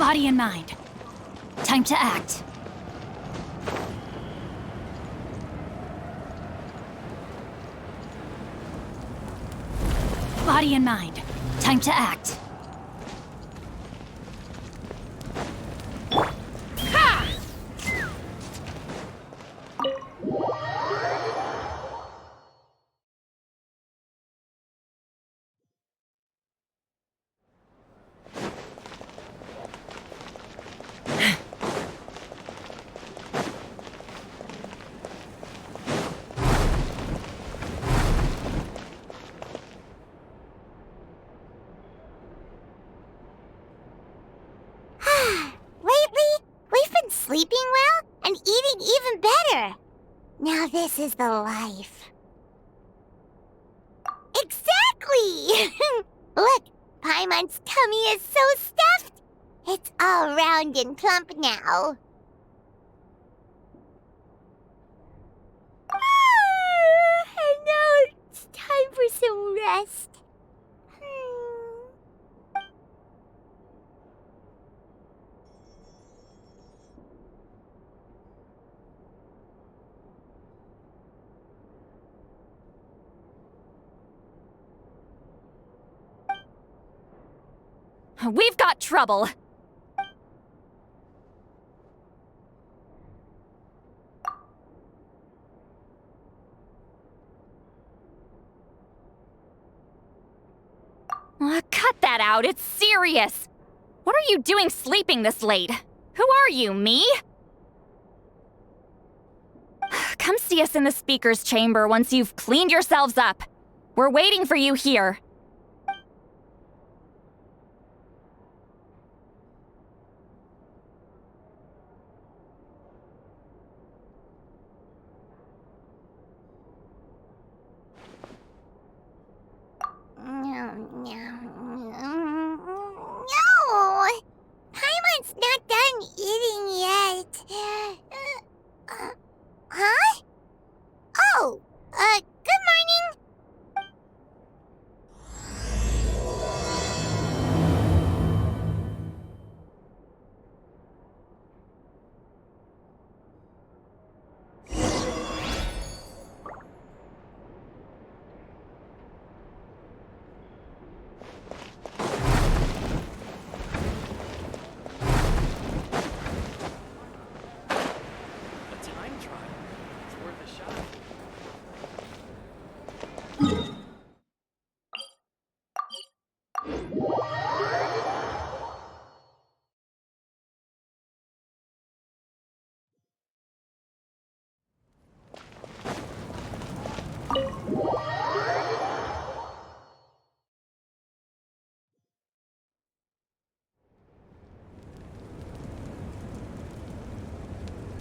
Body and mind. Time to act. Body and mind. Time to act. Ha! Sleeping well and eating even better. Now this is the life. Exactly! Look, Paimon's tummy is so stuffed. It's all round and plump now. And now it's time for some rest. We've got trouble. Cut that out, it's serious. What are you doing sleeping this late? Who are you, me? Come see us in the speaker's chamber once you've cleaned yourselves up. We're waiting for you here. No! Paimon's not done eating yet. Huh? Oh, good morning.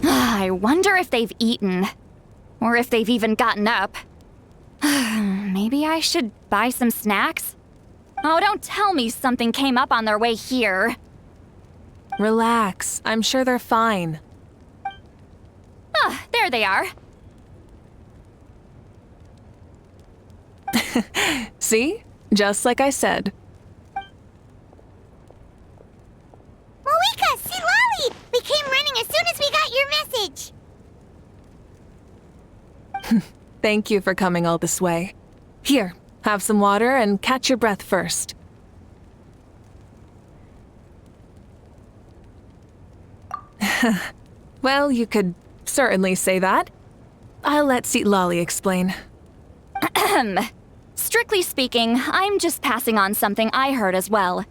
I wonder if they've eaten. Or if they've even gotten up. Maybe I should buy some snacks? Oh, don't tell me something came up on their way here. Relax. I'm sure they're fine. Ah, there they are. See? Just like I said. Mavuika, Citlali! We came running as soon as we got your message. Thank you for coming all this way. Here, have some water and catch your breath first. Well, you could certainly say that. I'll let Citlali explain. Strictly speaking, I'm just passing on something I heard as well.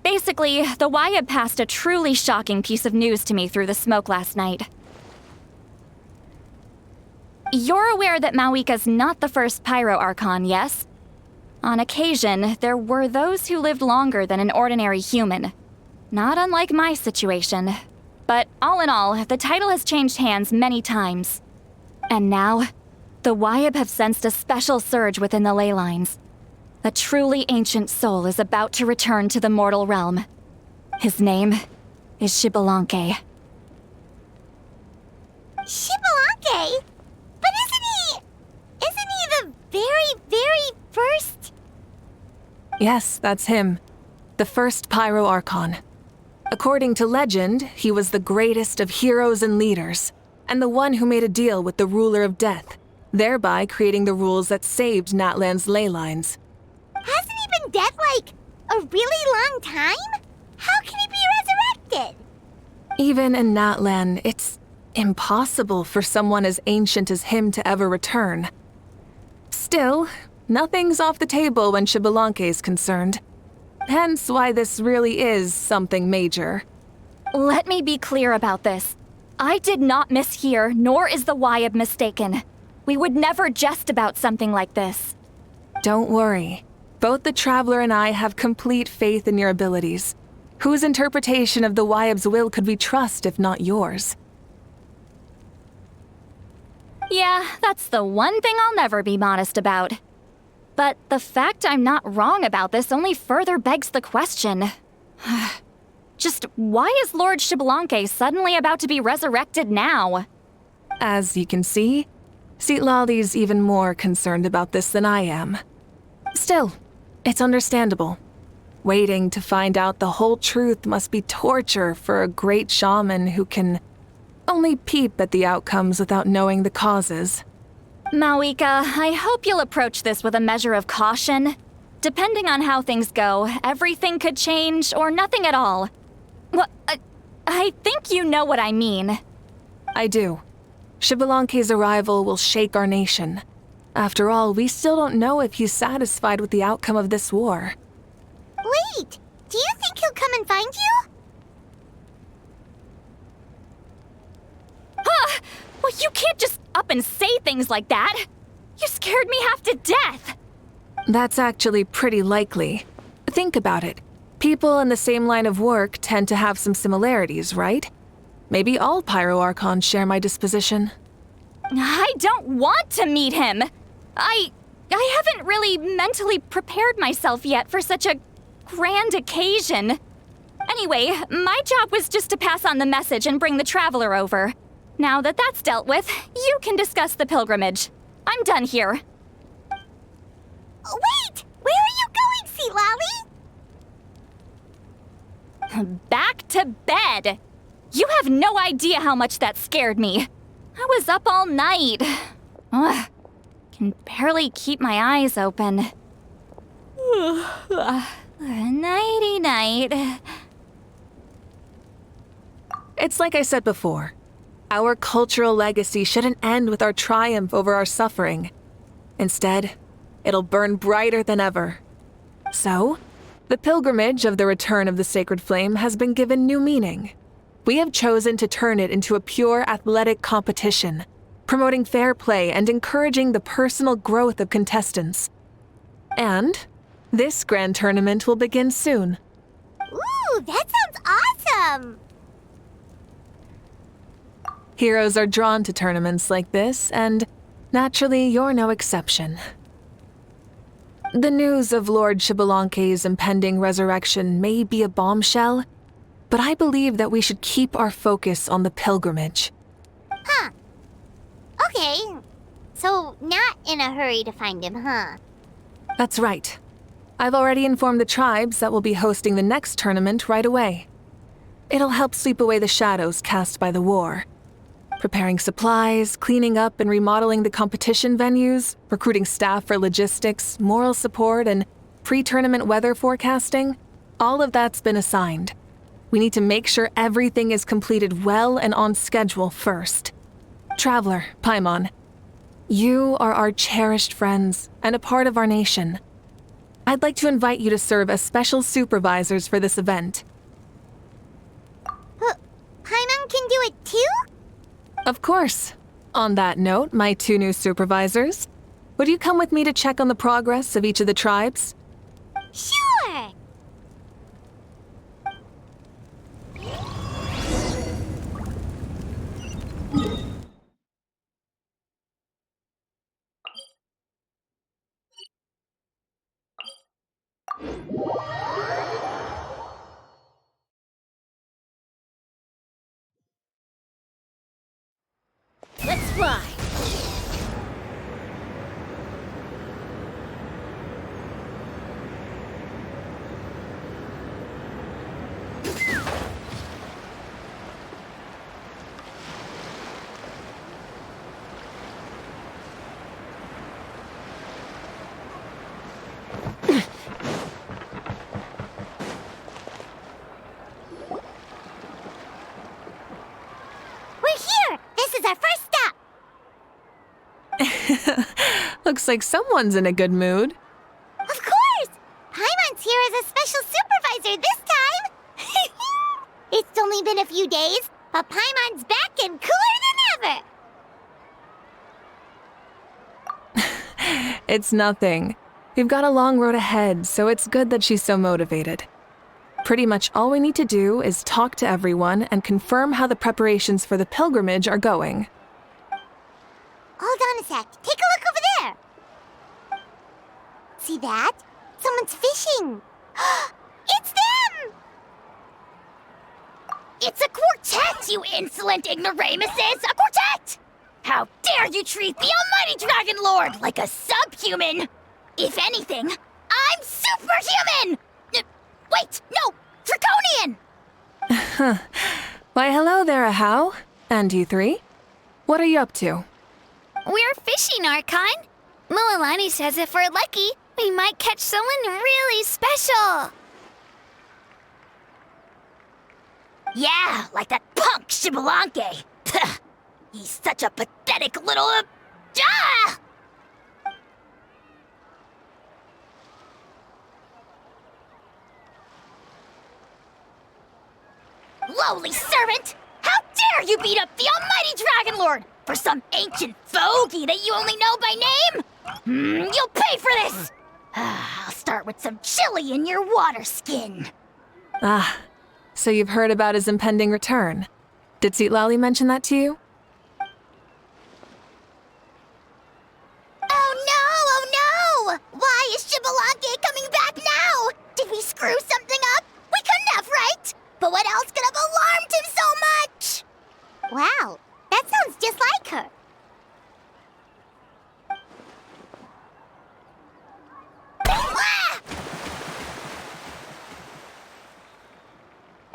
Basically, the Wyab passed a truly shocking piece of news to me through the smoke last night. You're aware that Mavuika's not the first Pyro Archon, yes? On occasion, there were those who lived longer than an ordinary human. Not unlike my situation. But all in all, the title has changed hands many times. And now, the Wyab have sensed a special surge within the ley lines. A truly ancient soul is about to return to the mortal realm. His name is Xbalanque. Xbalanque? But isn't he the very, very first? Yes, that's him. The first Pyro Archon. According to legend, he was the greatest of heroes and leaders, and the one who made a deal with the ruler of death, thereby creating the rules that saved Natlan's ley lines. Hasn't he been dead, like, a really long time? How can he be resurrected? Even in Natlan, it's impossible for someone as ancient as him to ever return. Still, nothing's off the table when Xbalanque is concerned. Hence why this really is something major. Let me be clear about this. I did not mishear, nor is the Wyab mistaken. We would never jest about something like this. Don't worry. Both the Traveler and I have complete faith in your abilities. Whose interpretation of the Wyab's will could we trust if not yours? Yeah, that's the one thing I'll never be modest about. But the fact I'm not wrong about this only further begs the question. Just why is Lord Xbalanque suddenly about to be resurrected now? As you can see, Citlali's even more concerned about this than I am. Still, it's understandable. Waiting to find out the whole truth must be torture for a great shaman who can only peep at the outcomes without knowing the causes. Mavuika, I hope you'll approach this with a measure of caution. Depending on how things go, everything could change or nothing at all. Well, I think you know what I mean. I do. Xbalanque's arrival will shake our nation. After all, we still don't know if he's satisfied with the outcome of this war. Wait, do you think he'll come and find you? Well, you can't just up and say things like that. You scared me half to death. That's actually pretty likely. Think about it. People in the same line of work tend to have some similarities, right? Maybe all Pyro Archons share my disposition. I don't want to meet him. I haven't really mentally prepared myself yet for such a grand occasion. Anyway, my job was just to pass on the message and bring the Traveler over. Now that that's dealt with, you can discuss the pilgrimage. I'm done here. Wait! Where are you going, Citlali? Back to bed! You have no idea how much that scared me. I was up all night. Ugh, can barely keep my eyes open. Nighty-night. It's like I said before. Our cultural legacy shouldn't end with our triumph over our suffering. Instead, it'll burn brighter than ever. So, the pilgrimage of the return of the sacred flame has been given new meaning. We have chosen to turn it into a pure athletic competition, promoting fair play and encouraging the personal growth of contestants. And this grand tournament will begin soon. Ooh, that sounds awesome! Heroes are drawn to tournaments like this, and naturally, you're no exception. The news of Lord Xbalanque's impending resurrection may be a bombshell, but I believe that we should keep our focus on the pilgrimage. Huh. Okay. So, not in a hurry to find him, huh? That's right. I've already informed the tribes that we'll be hosting the next tournament right away. It'll help sweep away the shadows cast by the war. Preparing supplies, cleaning up and remodeling the competition venues, recruiting staff for logistics, moral support, and pre-tournament weather forecasting, all of that's been assigned. We need to make sure everything is completed well and on schedule first. Traveler, Paimon, you are our cherished friends and a part of our nation. I'd like to invite you to serve as special supervisors for this event. Paimon can do it too? Of course. On that note, my two new supervisors, would you come with me to check on the progress of each of the tribes? Sure! Let's fly! Looks like someone's in a good mood. Of course! Paimon's here as a special supervisor this time! It's only been a few days, but Paimon's back and cooler than ever! It's nothing. We've got a long road ahead, so it's good that she's so motivated. Pretty much all we need to do is talk to everyone and confirm how the preparations for the pilgrimage are going. Hold on a sec. Take a look over there. See that? Someone's fishing. It's them! It's a quartet, you insolent ignoramuses! A quartet! How dare you treat the almighty Dragon Lord like a subhuman! If anything, I'm superhuman! Wait, no! Draconian! Why, hello there, Ahau. And you three? What are you up to? We're fishing, Archon. Mualani says if we're lucky, we might catch someone really special. Yeah, like that punk Shibalanke. He's such a pathetic little... Lowly servant! How dare you beat up the almighty Dragon Lord for some ancient fogey that you only know by name? You'll pay for this! I'll start with some chili in your water skin. Ah, so you've heard about his impending return. Did Citlali mention that to you? Oh no! Why is Shibalanke coming back now? Did we screw something up? We couldn't have, right? But what else could have alarmed him so much? Wow, that sounds just like her.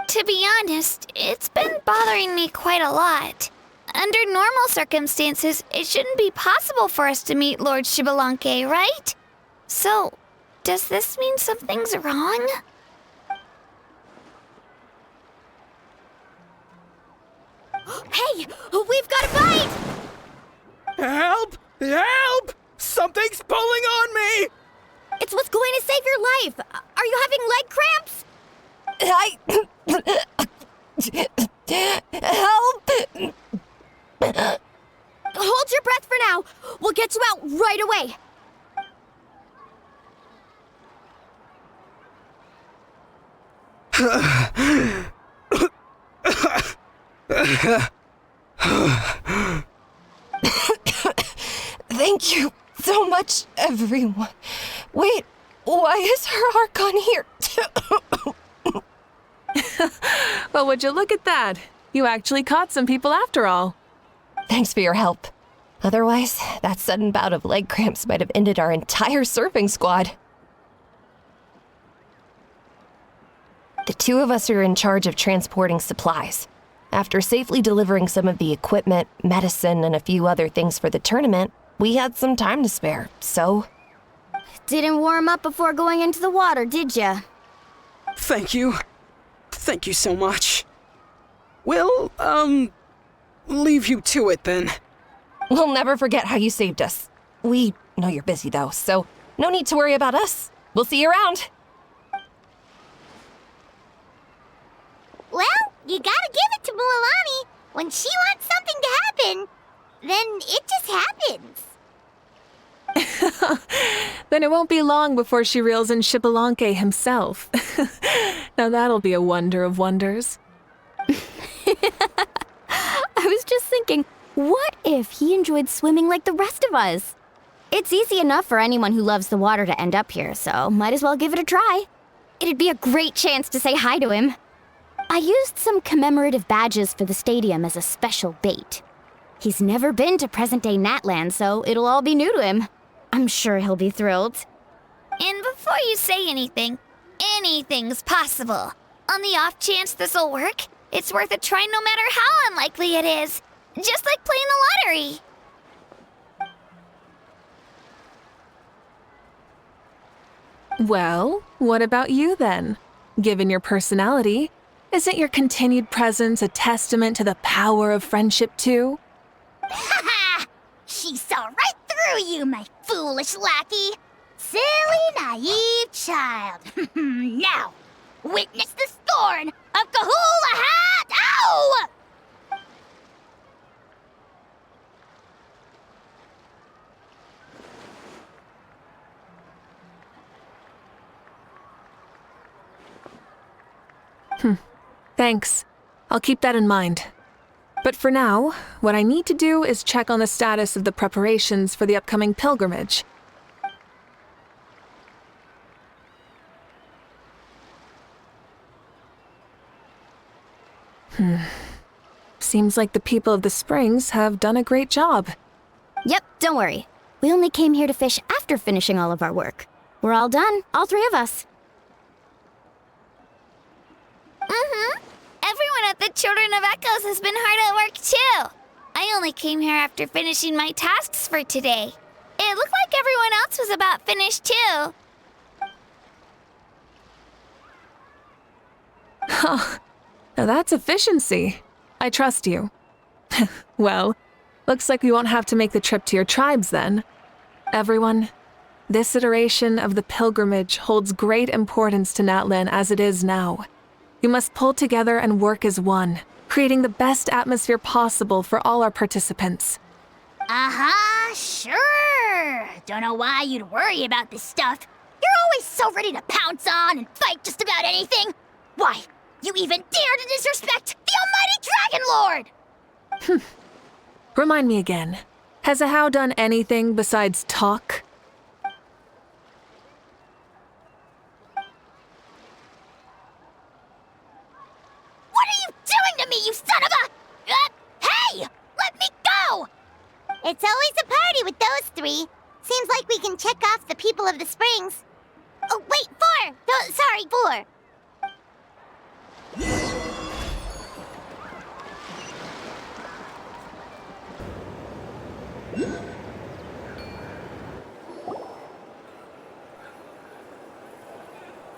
To be honest, it's been bothering me quite a lot. Under normal circumstances, it shouldn't be possible for us to meet Lord Shibalanke, right? So, does this mean something's wrong? Hey, we've got a bite! Help! Help! Something's pulling on me! It's what's going to save your life. Are you having leg cramps? Help! Hold your breath for now. We'll get you out right away. Thank you so much, everyone. Wait, why is her Archon here? Well, would you look at that? You actually caught some people after all. Thanks for your help. Otherwise, that sudden bout of leg cramps might have ended our entire surfing squad. The two of us are in charge of transporting supplies. After safely delivering some of the equipment, medicine, and a few other things for the tournament, we had some time to spare, so... Didn't warm up before going into the water, did ya? Thank you. Thank you so much. We'll, leave you to it then. We'll never forget how you saved us. We know you're busy though, so no need to worry about us. We'll see you around. Well, you gotta give it to Mualani. When she wants something to happen, then it just happens. Then it won't be long before she reels in Shibalanke himself. Now that'll be a wonder of wonders. I was just thinking, what if he enjoyed swimming like the rest of us? It's easy enough for anyone who loves the water to end up here, so might as well give it a try. It'd be a great chance to say hi to him. I used some commemorative badges for the stadium as a special bait. He's never been to present-day Natlan, so it'll all be new to him. I'm sure he'll be thrilled. And before you say anything, anything's possible. On the off chance this'll work, it's worth a try no matter how unlikely it is. Just like playing the lottery. Well, what about you then? Given your personality, isn't your continued presence a testament to the power of friendship too? Haha! She saw right through you, my foolish lackey. Silly, naive child. Now, witness the scorn of Kahula Hat! Ow! Thanks. I'll keep that in mind. But for now, what I need to do is check on the status of the preparations for the upcoming pilgrimage. Seems like the people of the Springs have done a great job. Yep, don't worry. We only came here to fish after finishing all of our work. We're all done, all three of us. Everyone at the Children of Echoes has been hard at work too. I only came here after finishing my tasks for today. It looked like everyone else was about finished too. Now that's efficiency. I trust you. Well, looks like we won't have to make the trip to your tribes then. Everyone, this iteration of the pilgrimage holds great importance to Natlan as it is now. We must pull together and work as one, creating the best atmosphere possible for all our participants. Sure. Don't know why you'd worry about this stuff. You're always so ready to pounce on and fight just about anything. Why, you even dare to disrespect the almighty Dragon Lord! Remind me again, has Ahau done anything besides talk? What are you doing to me, you son of a... hey! Let me go! It's always a party with those three. Seems like we can check off the people of the Springs. Oh, wait, 4! No, sorry, 4.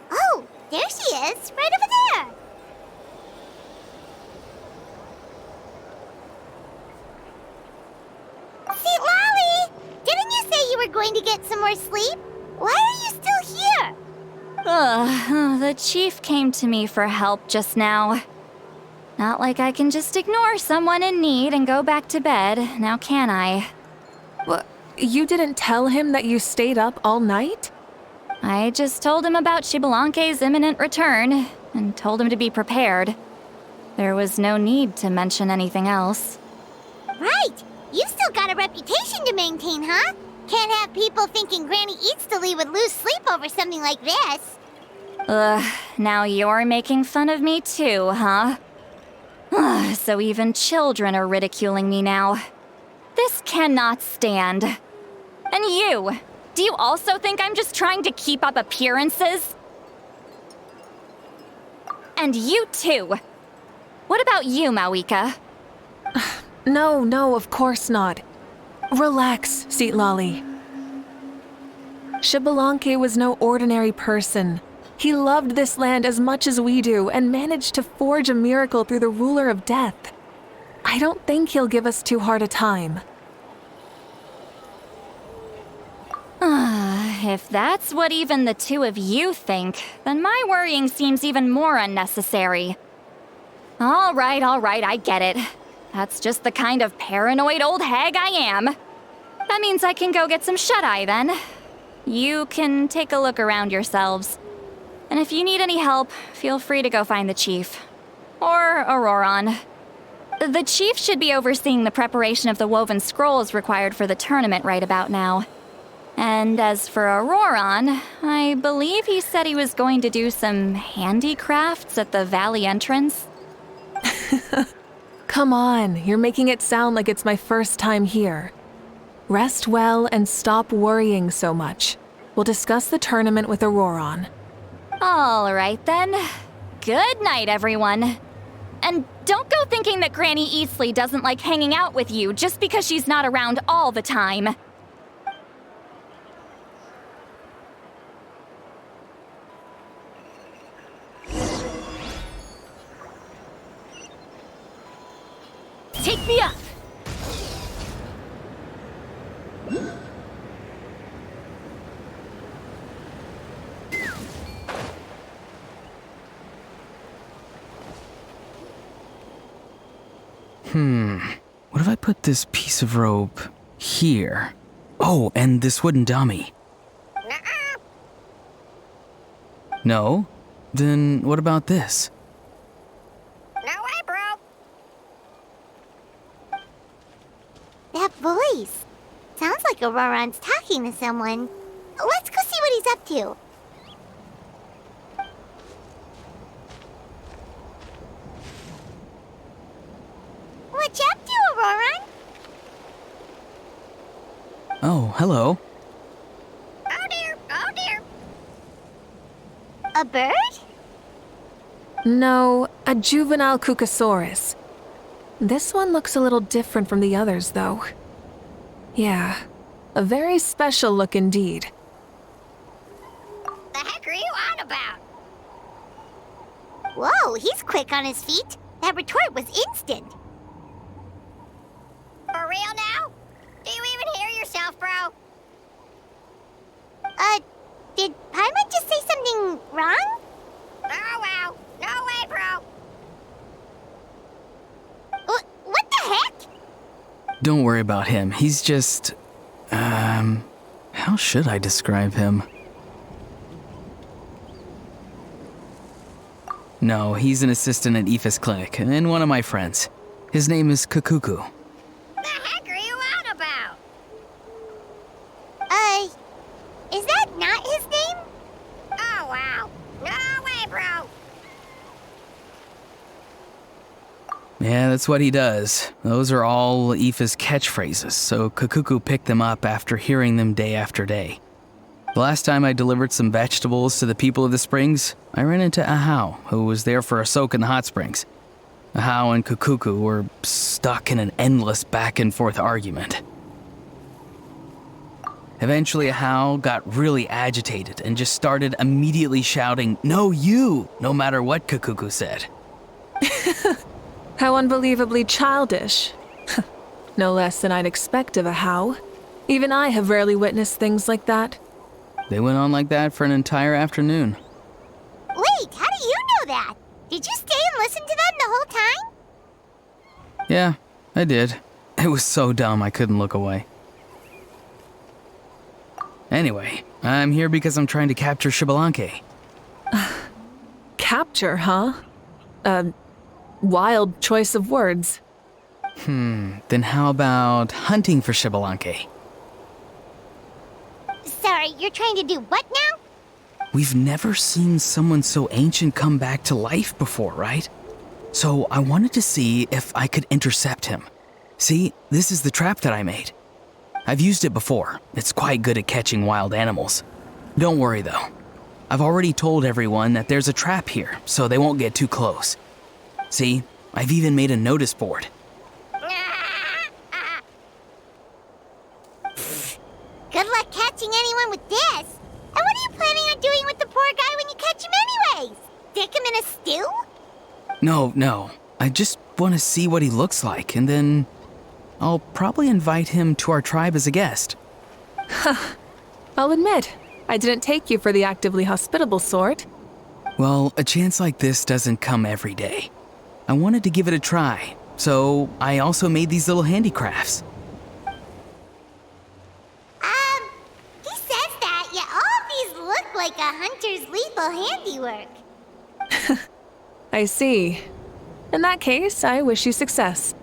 Oh, there she is, right over there. Citlali! Didn't you say you were going to get some more sleep? Why are you still here? The chief came to me for help just now. Not like I can just ignore someone in need and go back to bed, now can I? You didn't tell him that you stayed up all night? I just told him about Xbalanque's imminent return, and told him to be prepared. There was no need to mention anything else. Right! You've still got a reputation to maintain, huh? Can't have people thinking Granny Citlali would lose sleep over something like this. Now you're making fun of me too, huh? So even children are ridiculing me now. This cannot stand. And you! Do you also think I'm just trying to keep up appearances? And you too! What about you, Mavuika? No, of course not. Relax, Citlali. Xbalanque was no ordinary person. He loved this land as much as we do and managed to forge a miracle through the ruler of death. I don't think he'll give us too hard a time. If that's what even the two of you think, then my worrying seems even more unnecessary. All right, I get it. That's just the kind of paranoid old hag I am. That means I can go get some shut-eye then. You can take a look around yourselves. And if you need any help, feel free to go find the chief. Or Auroron. The chief should be overseeing the preparation of the woven scrolls required for the tournament right about now. And as for Auroron, I believe he said he was going to do some handicrafts at the valley entrance. Come on, you're making it sound like it's my first time here. Rest well and stop worrying so much. We'll discuss the tournament with Auroron. All right then. Good night, everyone. And don't go thinking that Granny Citlali doesn't like hanging out with you just because she's not around all the time. Take me up! What if I put this piece of rope here? Oh, and this wooden dummy. Nuh-uh. No? Then what about this? No way, bro. That voice. Sounds like Auroron's talking to someone. Let's go see what he's up to. What you up to, Auroron? Oh, hello. Oh dear, oh dear. A bird? No, a juvenile Cucosaurus. This one looks a little different from the others, though. Yeah, a very special look indeed. The heck are you on about? Whoa, he's quick on his feet. That retort was instant. For real now? Do you even hear yourself, bro? Did Paimon just say something wrong? Oh, wow. No way, bro. What the heck? Don't worry about him. He's just... how should I describe him? No, he's an assistant at Aoife's clinic, and one of my friends. His name is Kakuku. The heck are you on about? Is that not his name? Oh, wow. No way, bro. Yeah, that's what he does. Those are all Aoife's catchphrases, so Kakuku picked them up after hearing them day after day. The last time I delivered some vegetables to the people of the springs, I ran into Ahau, who was there for a soak in the hot springs. Ahau and Kakuku were stuck in an endless back-and-forth argument. Eventually, Ahau got really agitated and just started immediately shouting, "No, you!" no matter what Kakuku said. How unbelievably childish. No less than I'd expect of a How. Even I have rarely witnessed things like that. They went on like that for an entire afternoon. Wait, how do you know that? Did you stay and listen to them the whole time? Yeah, I did. It was so dumb I couldn't look away. Anyway, I'm here because I'm trying to capture Xbalanque. Capture, huh? Wild choice of words. Then how about hunting for Xbalanque? Sorry, you're trying to do what now? We've never seen someone so ancient come back to life before, right? So I wanted to see if I could intercept him. See, this is the trap that I made. I've used it before. It's quite good at catching wild animals. Don't worry though. I've already told everyone that there's a trap here, so they won't get too close. See, I've even made a notice board. Good luck catching anyone with this. And what are you planning on doing with the poor guy when you catch him anyways? Stick him in a stew? No. I just want to see what he looks like, and then I'll probably invite him to our tribe as a guest. I'll admit, I didn't take you for the actively hospitable sort. Well, a chance like this doesn't come every day. I wanted to give it a try, so I also made these little handicrafts. He says that, yet all of these look like a hunter's lethal handiwork. I see. In that case, I wish you success.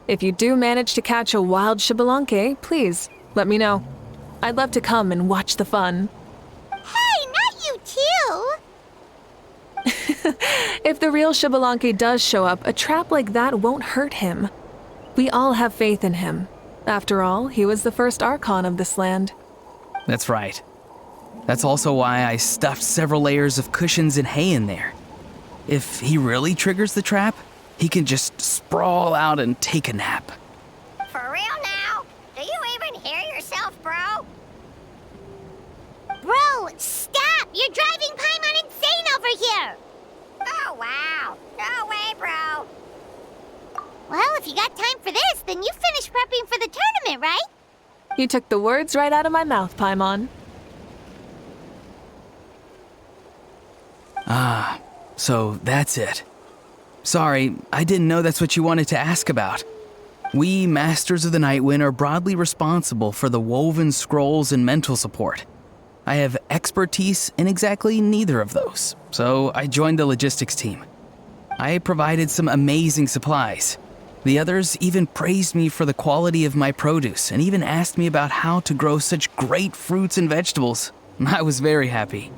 If you do manage to catch a wild Xbalanque, please, let me know. I'd love to come and watch the fun. Hey, not you too! If the real Xbalanque does show up, a trap like that won't hurt him. We all have faith in him. After all, he was the first Archon of this land. That's right. That's also why I stuffed several layers of cushions and hay in there. If he really triggers the trap, he can just sprawl out and take a nap. For real now? Do you even hear yourself, bro? Bro, stop! You're driving Paimon insane over here! Oh, wow. No way, bro. Well, if you got time for this, then you finished prepping for the tournament, right? You took the words right out of my mouth, Paimon. So that's it. Sorry, I didn't know that's what you wanted to ask about. We, Masters of the Nightwind, are broadly responsible for the woven scrolls and mental support. I have expertise in exactly neither of those, so I joined the logistics team. I provided some amazing supplies. The others even praised me for the quality of my produce and even asked me about how to grow such great fruits and vegetables. I was very happy.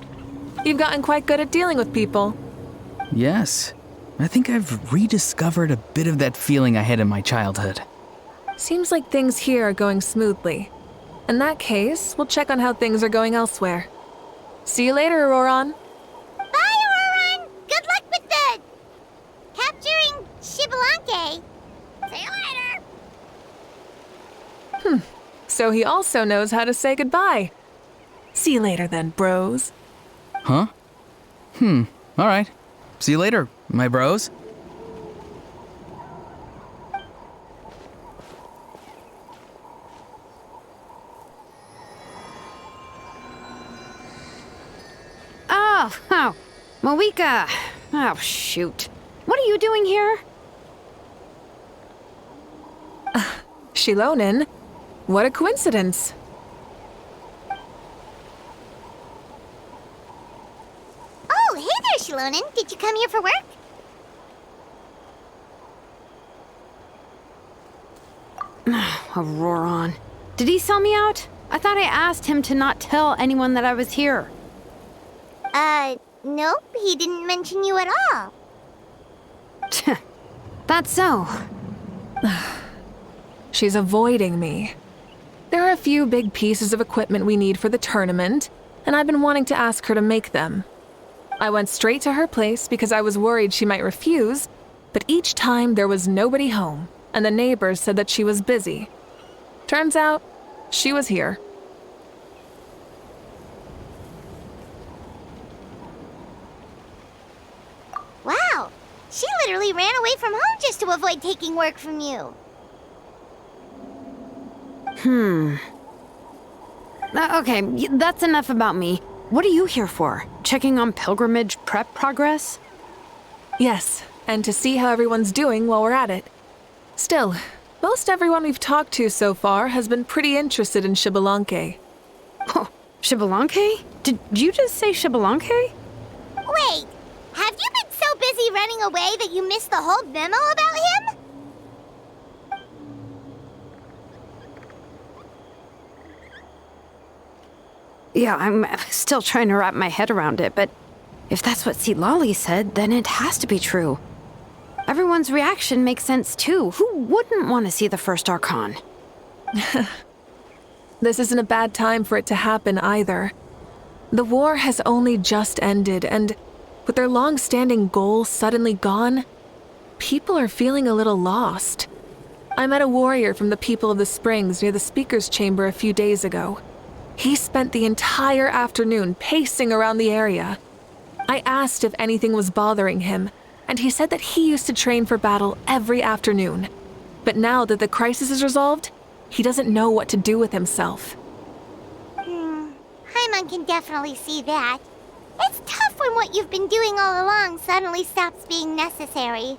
You've gotten quite good at dealing with people. Yes, I think I've rediscovered a bit of that feeling I had in my childhood. Seems like things here are going smoothly. In that case, we'll check on how things are going elsewhere. See you later, Auroron. Bye, Auroron! Good luck with the... capturing Xbalanque. See you later! So he also knows how to say goodbye. See you later then, bros. Huh? Alright. See you later, my bros. Oh, Mavuika. Oh, shoot. What are you doing here? Shilonen? What a coincidence. Oh, hey there, Shilonen. Did you come here for work? Auroron. Did he sell me out? I thought I asked him to not tell anyone that I was here. Nope, he didn't mention you at all. That's so. She's avoiding me. There are a few big pieces of equipment we need for the tournament, and I've been wanting to ask her to make them. I went straight to her place because I was worried she might refuse, but each time there was nobody home, and the neighbors said that she was busy. Turns out, she was here. Wow, she literally ran away from home just to avoid taking work from you. Okay, that's enough about me. What are you here for? Checking on pilgrimage prep progress? Yes, and to see how everyone's doing while we're at it. Still, most everyone we've talked to so far has been pretty interested in Xbalanque. Oh, Xbalanque? Did you just say Xbalanque? Wait, have you been so busy running away that you missed the whole memo about him? Yeah, I'm still trying to wrap my head around it, but if that's what Citlali said, then it has to be true. Everyone's reaction makes sense too. Who wouldn't want to see the first Archon? This isn't a bad time for it to happen either. The war has only just ended, and with their long-standing goal suddenly gone, people are feeling a little lost. I met a warrior from the People of the Springs near the Speaker's Chamber a few days ago. He spent the entire afternoon pacing around the area. I asked if anything was bothering him, and he said that he used to train for battle every afternoon. But now that the crisis is resolved, he doesn't know what to do with himself. Paimon can definitely see that. It's tough when what you've been doing all along suddenly stops being necessary.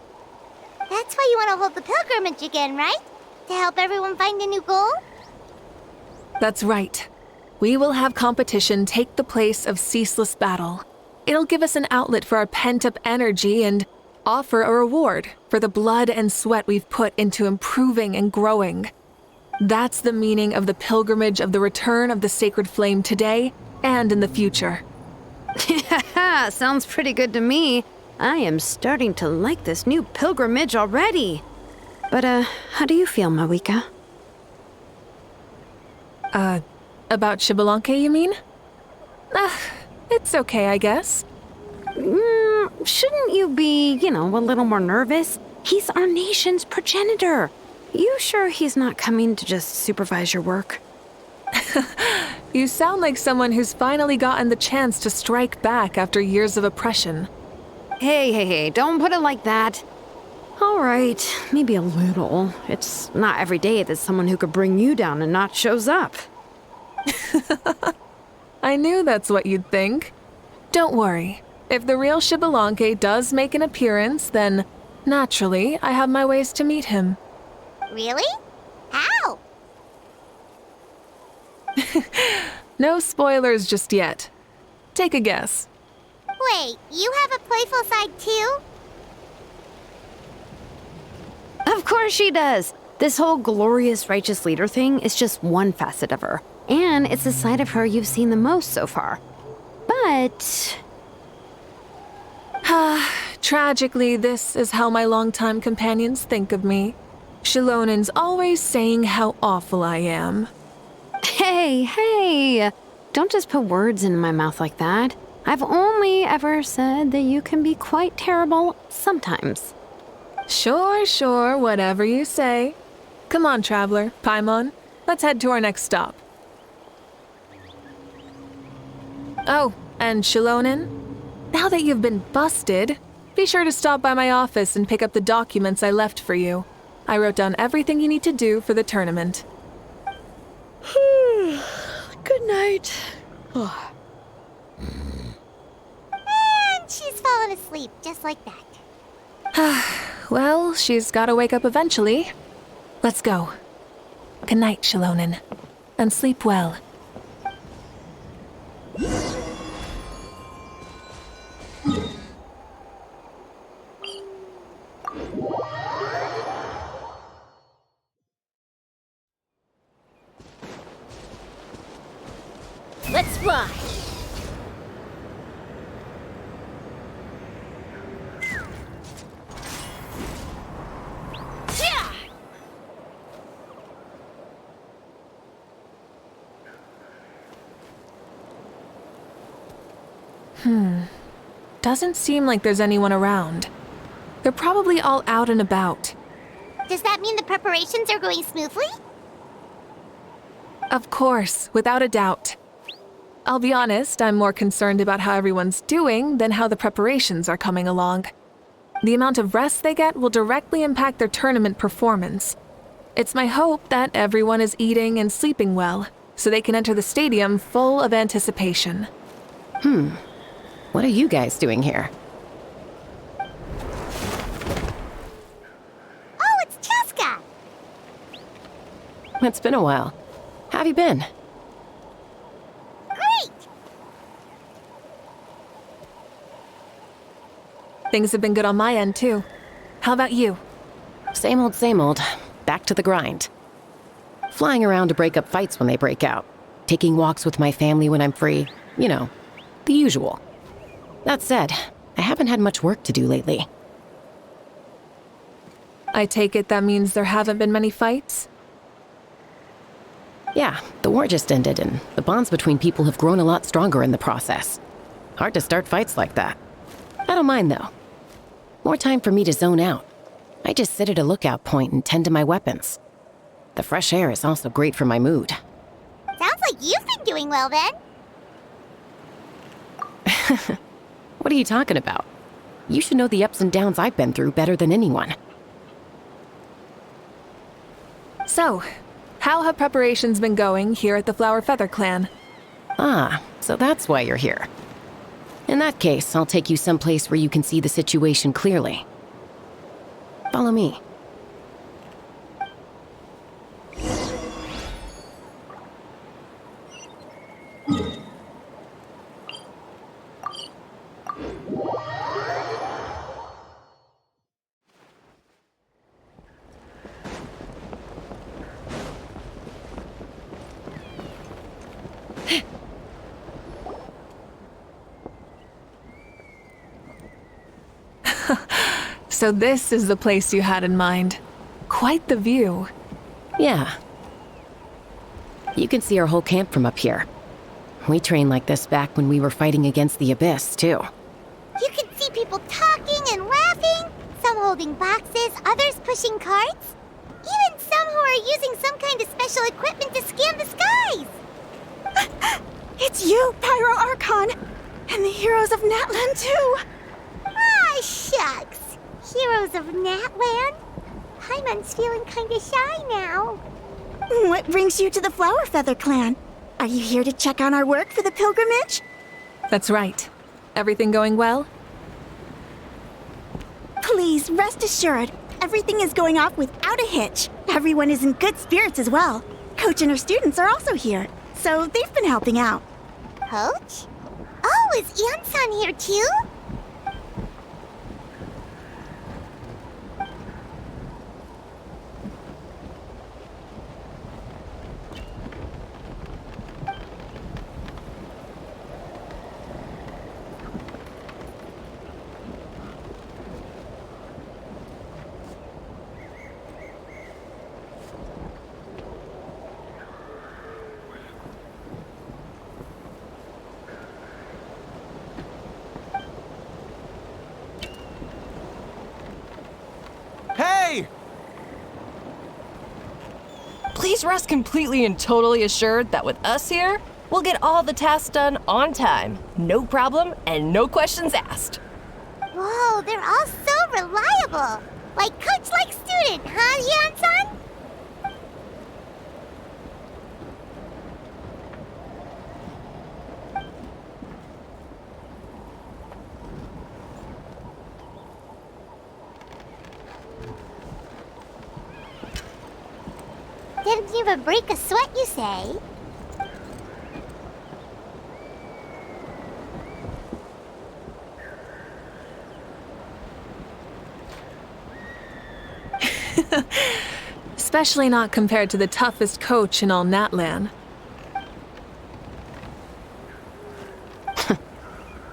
That's why you want to hold the pilgrimage again, right? To help everyone find a new goal? That's right. We will have competition take the place of ceaseless battle. It'll give us an outlet for our pent-up energy and offer a reward for the blood and sweat we've put into improving and growing. That's the meaning of the pilgrimage of the return of the sacred flame today and in the future. Sounds pretty good to me. I am starting to like this new pilgrimage already. But, how do you feel, Mavuika? About Xbalanque, you mean? It's okay, I guess. Shouldn't you be, a little more nervous? He's our nation's progenitor. You sure he's not coming to just supervise your work? You sound like someone who's finally gotten the chance to strike back after years of oppression. Hey, don't put it like that. All right, maybe a little. It's not every day that someone who could bring you down and not shows up. I knew that's what you'd think. Don't worry. If the real Xbalanque does make an appearance, then Naturally, I have my ways to meet him. Really? How? No spoilers just yet. Take a guess. Wait, you have a playful side too? Of course she does. This whole glorious righteous leader thing is just one facet of her. And it's the side of her you've seen the most so far. But... Tragically, this is how my longtime companions think of me. Shilonen's always saying how awful I am. Hey! Don't just put words in my mouth like that. I've only ever said that you can be quite terrible sometimes. Sure, whatever you say. Come on, Traveler, Paimon. Let's head to our next stop. Oh, and Shilonen? Now that you've been busted, be sure to stop by my office and pick up the documents I left for you. I wrote down everything you need to do for the tournament. Good night. And she's fallen asleep just like that. Well, she's gotta wake up eventually. Let's go. Good night, Shilonen. And sleep well. Let's fly! Yeah! Doesn't seem like there's anyone around. They're probably all out and about. Does that mean the preparations are going smoothly? Of course, without a doubt. I'll be honest, I'm more concerned about how everyone's doing than how the preparations are coming along. The amount of rest they get will directly impact their tournament performance. It's my hope that everyone is eating and sleeping well, so they can enter the stadium full of anticipation. What are you guys doing here? Oh, it's Cheska! It's been a while. How have you been? Great! Things have been good on my end, too. How about you? Same old. Back to the grind. Flying around to break up fights when they break out. Taking walks with my family when I'm free. You know, the usual. That said, I haven't had much work to do lately. I take it that means there haven't been many fights? Yeah, the war just ended, and the bonds between people have grown a lot stronger in the process. Hard to start fights like that. I don't mind, though. More time for me to zone out. I just sit at a lookout point and tend to my weapons. The fresh air is also great for my mood. Sounds like you've been doing well then. What are you talking about? You should know the ups and downs I've been through better than anyone. So, how have preparations been going here at the Flower Feather Clan? Ah, so that's why you're here. In that case, I'll take you someplace where you can see the situation clearly. Follow me. So this is the place you had in mind. Quite the view. Yeah. You can see our whole camp from up here. We trained like this back when we were fighting against the Abyss, too. You can see people talking and laughing, some holding boxes, others pushing carts. Even some who are using some kind of special equipment to scan the skies. It's you, Pyro Archon, and the heroes of Natlan too. Ah, shucks. Heroes of Natlan? Paimon's feeling kinda shy now. What brings you to the Flower Feather Clan? Are you here to check on our work for the pilgrimage? That's right. Everything going well? Please, rest assured, everything is going off without a hitch. Everyone is in good spirits as well. Coach and her students are also here, so they've been helping out. Coach? Oh, is Ian-san here too? Hey! Please rest completely and totally assured that with us here, we'll get all the tasks done on time. No problem and no questions asked. Whoa, they're all so reliable. Like coach, like student, huh, Ian-san? Didn't even break a sweat, you say? Especially not compared to the toughest coach in all Natlan.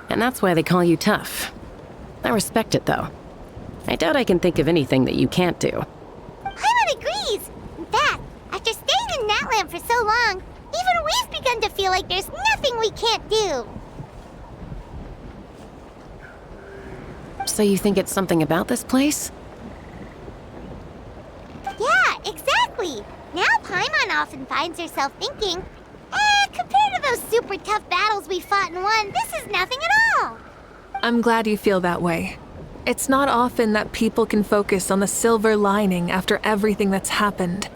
And that's why they call you tough. I respect it, though. I doubt I can think of anything that you can't do. Paimon agrees! In fact, after staying in Natlan for so long, even we've begun to feel like there's nothing we can't do. So you think it's something about this place? Yeah, exactly! Now Paimon often finds herself thinking, compared to those super tough battles we fought and won, this is nothing at all! I'm glad you feel that way. It's not often that people can focus on the silver lining after everything that's happened.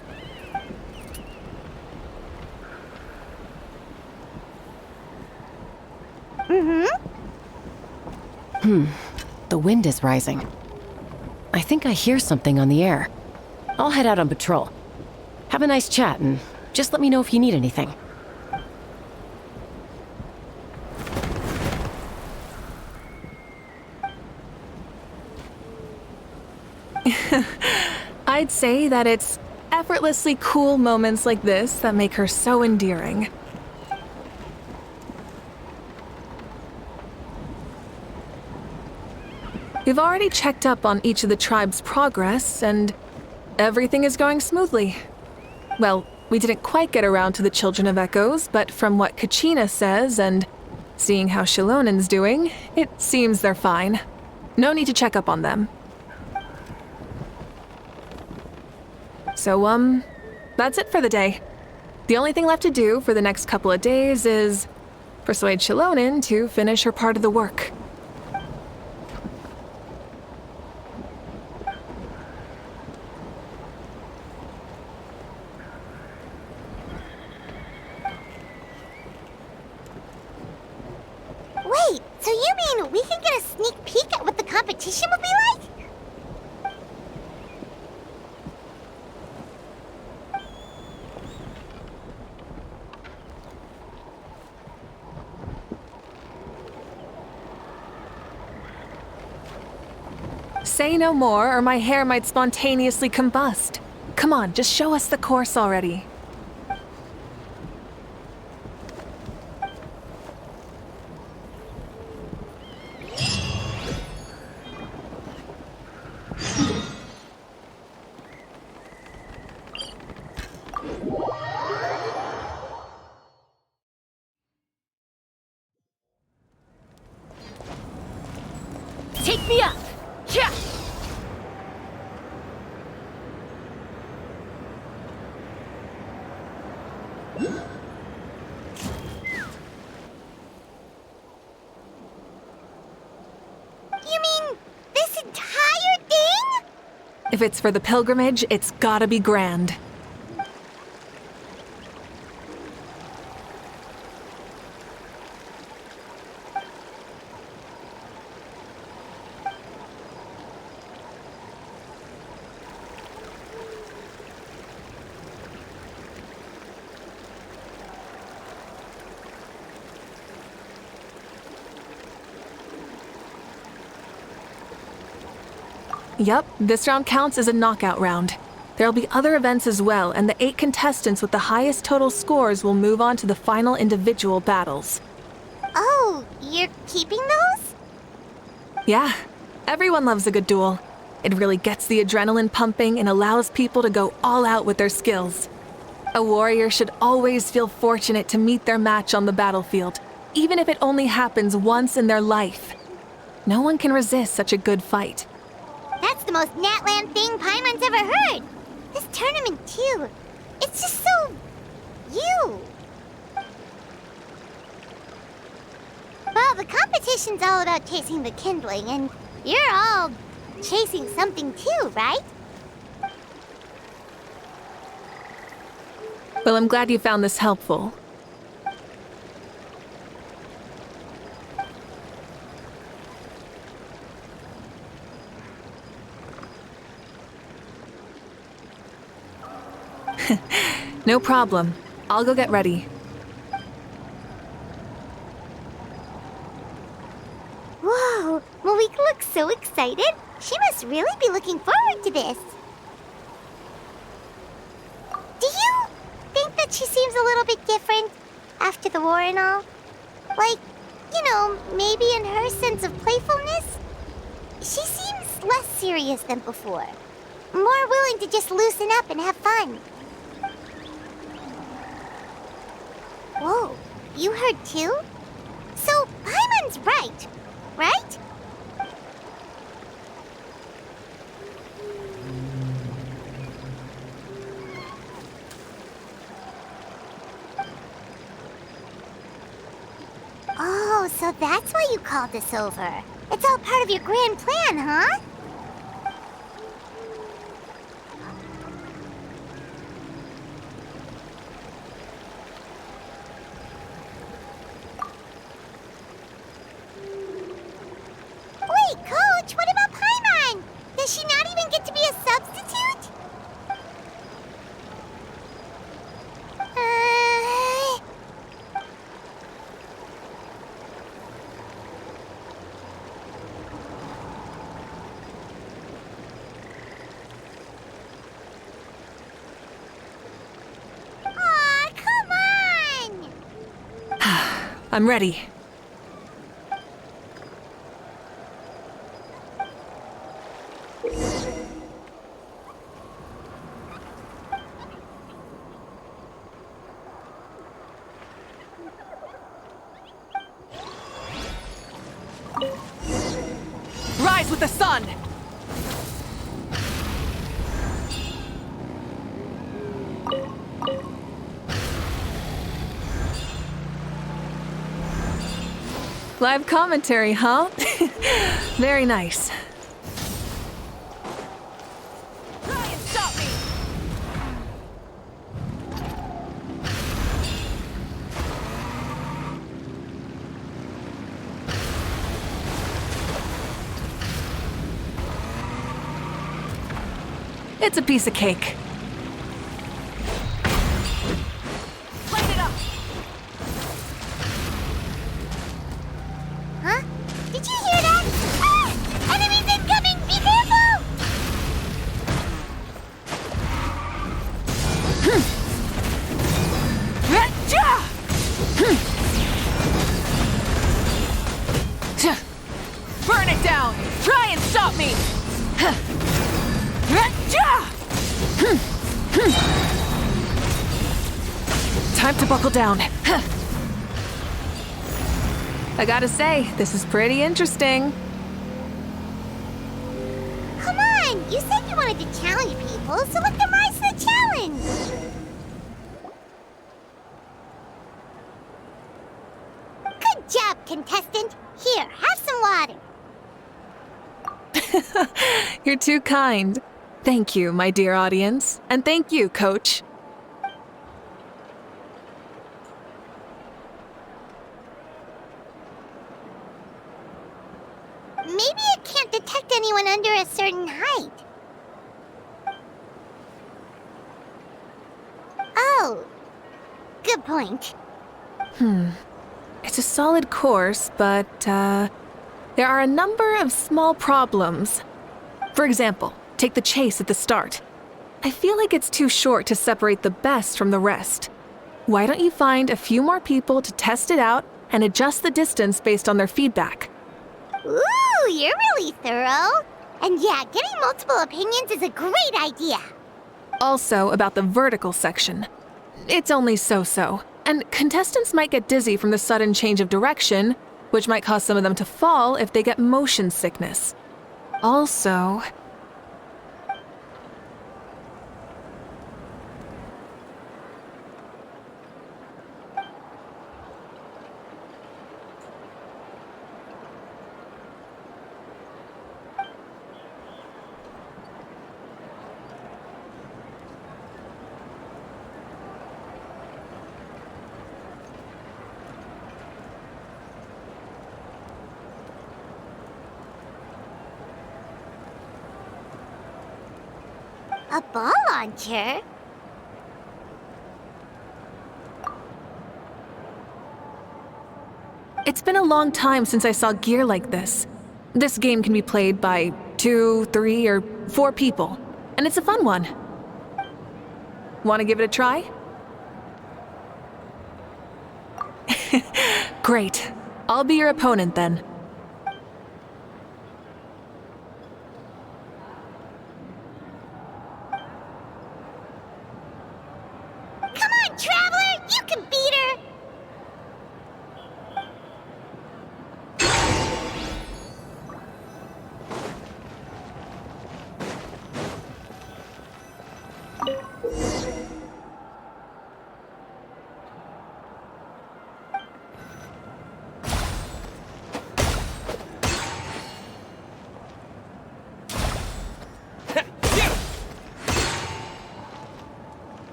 The wind is rising. I think I hear something on the air. I'll head out on patrol. Have a nice chat and just let me know if you need anything. I'd say that it's effortlessly cool moments like this that make her so endearing. We've already checked up on each of the tribe's progress, and everything is going smoothly. Well, we didn't quite get around to the Children of Echoes, but from what Kachina says and seeing how Shilonen's doing, it seems they're fine. No need to check up on them. So, that's it for the day. The only thing left to do for the next couple of days is persuade Shilonen to finish her part of the work. Wait, so you mean we can get a sneak peek at what the competition will be like? Say no more, or my hair might spontaneously combust. Come on, just show us the course already. Take me up! Yeah! You mean this entire thing? If it's for the pilgrimage, it's gotta be grand. Yep, this round counts as a knockout round. There'll be other events as well, and the 8 contestants with the highest total scores will move on to the final individual battles. Oh, you're keeping those? Yeah, everyone loves a good duel. It really gets the adrenaline pumping and allows people to go all out with their skills. A warrior should always feel fortunate to meet their match on the battlefield, even if it only happens once in their life. No one can resist such a good fight. That's the most Natlan thing Paimon's ever heard. This tournament, too. It's just so... you. Well, the competition's all about chasing the kindling, and you're all chasing something too, right? Well, I'm glad you found this helpful. No problem. I'll go get ready. Whoa, Mavuika looks so excited. She must really be looking forward to this. Do you think that she seems a little bit different after the war and all? Like, you know, maybe in her sense of playfulness? She seems less serious than before. More willing to just loosen up and have fun. Whoa, you heard too? So, Paimon's right? Oh, so that's why you called us over. It's all part of your grand plan, huh? Wait, Coach, what about Paimon? Does she not even get to be a substitute? Aw, come on! I'm ready. Rise with the sun! Live commentary, huh? Very nice. Try and stop me! It's a piece of cake. Light it up! Huh? Did you hear that? Ah! Enemies incoming! Be careful! Burn it down! Try and stop me! Time to buckle down. I gotta say, this is pretty interesting. Come on! You said you wanted to challenge people, so let them rise to the challenge! Good job, contestant! Here, have some water! You're too kind. Thank you, my dear audience. And thank you, Coach. Maybe it can't detect anyone under a certain height. Oh, good point. It's a solid course, but, there are a number of small problems. For example, take the chase at the start. I feel like it's too short to separate the best from the rest. Why don't you find a few more people to test it out and adjust the distance based on their feedback? Ooh, you're really thorough. And yeah, getting multiple opinions is a great idea. Also, about the vertical section. It's only so-so, and contestants might get dizzy from the sudden change of direction, which might cause some of them to fall if they get motion sickness. Also... A ball launcher? It's been a long time since I saw gear like this. This game can be played by 2, 3, or 4 people, and it's a fun one. Want to give it a try? Great. I'll be your opponent then. Come on, Traveler! You can beat her!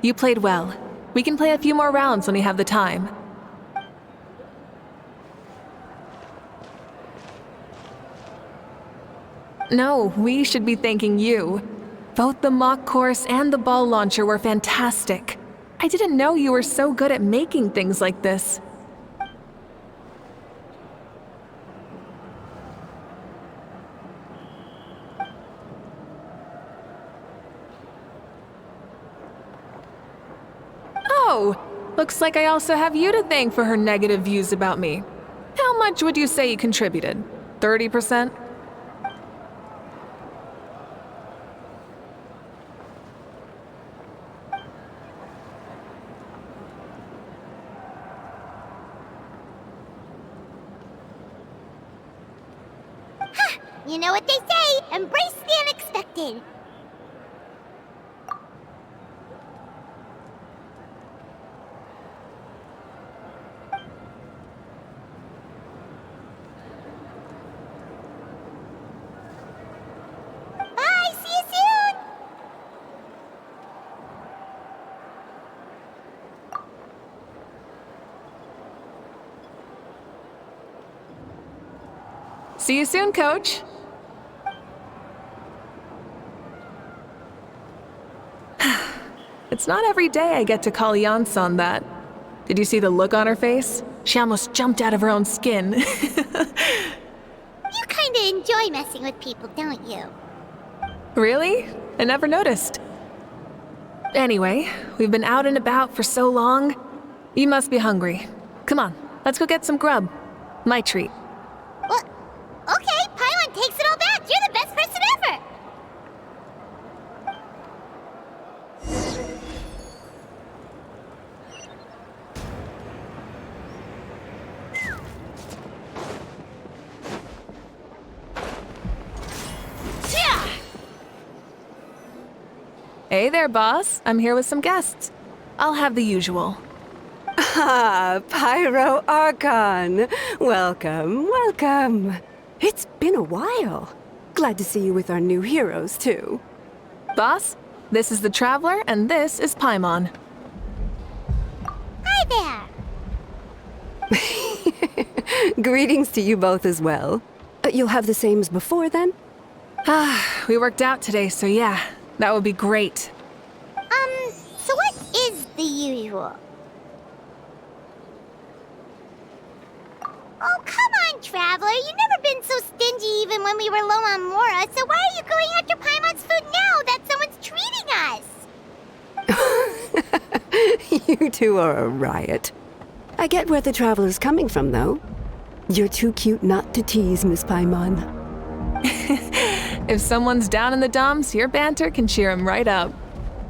You played well. We can play a few more rounds when we have the time. No, we should be thanking you. Both the mock course and the ball launcher were fantastic. I didn't know you were so good at making things like this. Oh, looks like I also have you to thank for her negative views about me. How much would you say you contributed? 30%? You know what they say, embrace the unexpected. Bye, see you soon! See you soon, Coach. It's not every day I get to call Yansan that. Did you see the look on her face? She almost jumped out of her own skin. You kinda enjoy messing with people, don't you? Really? I never noticed. Anyway, we've been out and about for so long. You must be hungry. Come on, let's go get some grub. My treat. Well, okay, Paimon takes it all back. You're the best person ever. Hey there, boss. I'm here with some guests. I'll have the usual. Ah, Pyro Archon. Welcome, welcome. It's been a while. Glad to see you with our new heroes, too. Boss, this is the Traveler, and this is Paimon. Hi there. Greetings to you both as well. You'll have the same as before, then? We worked out today, so yeah, that would be great. So what is the usual? Oh, come on, Traveler. You've never been so stingy even when we were low on Mora, so why are you going after Paimon's food now that someone's treating us? You two are a riot. I get where the Traveler's coming from, though. You're too cute not to tease, Miss Paimon. If someone's down in the dumps, your banter can cheer him right up.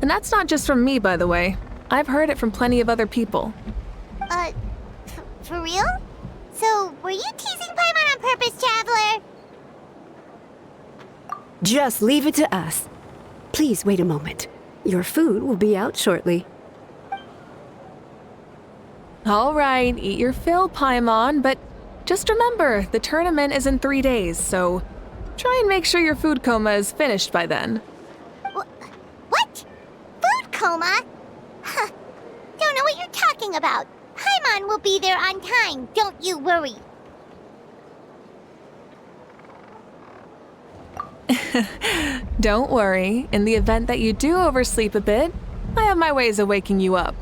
And that's not just from me, by the way. I've heard it from plenty of other people. For real? So, were you teasing Paimon on purpose, Traveler? Just leave it to us. Please wait a moment. Your food will be out shortly. All right, eat your fill, Paimon, but just remember, the tournament is in 3 days, so try and make sure your food coma is finished by then. What? Food coma? Huh. Don't know what you're talking about. Paimon will be there on time, don't you worry. Don't worry, in the event that you do oversleep a bit, I have my ways of waking you up.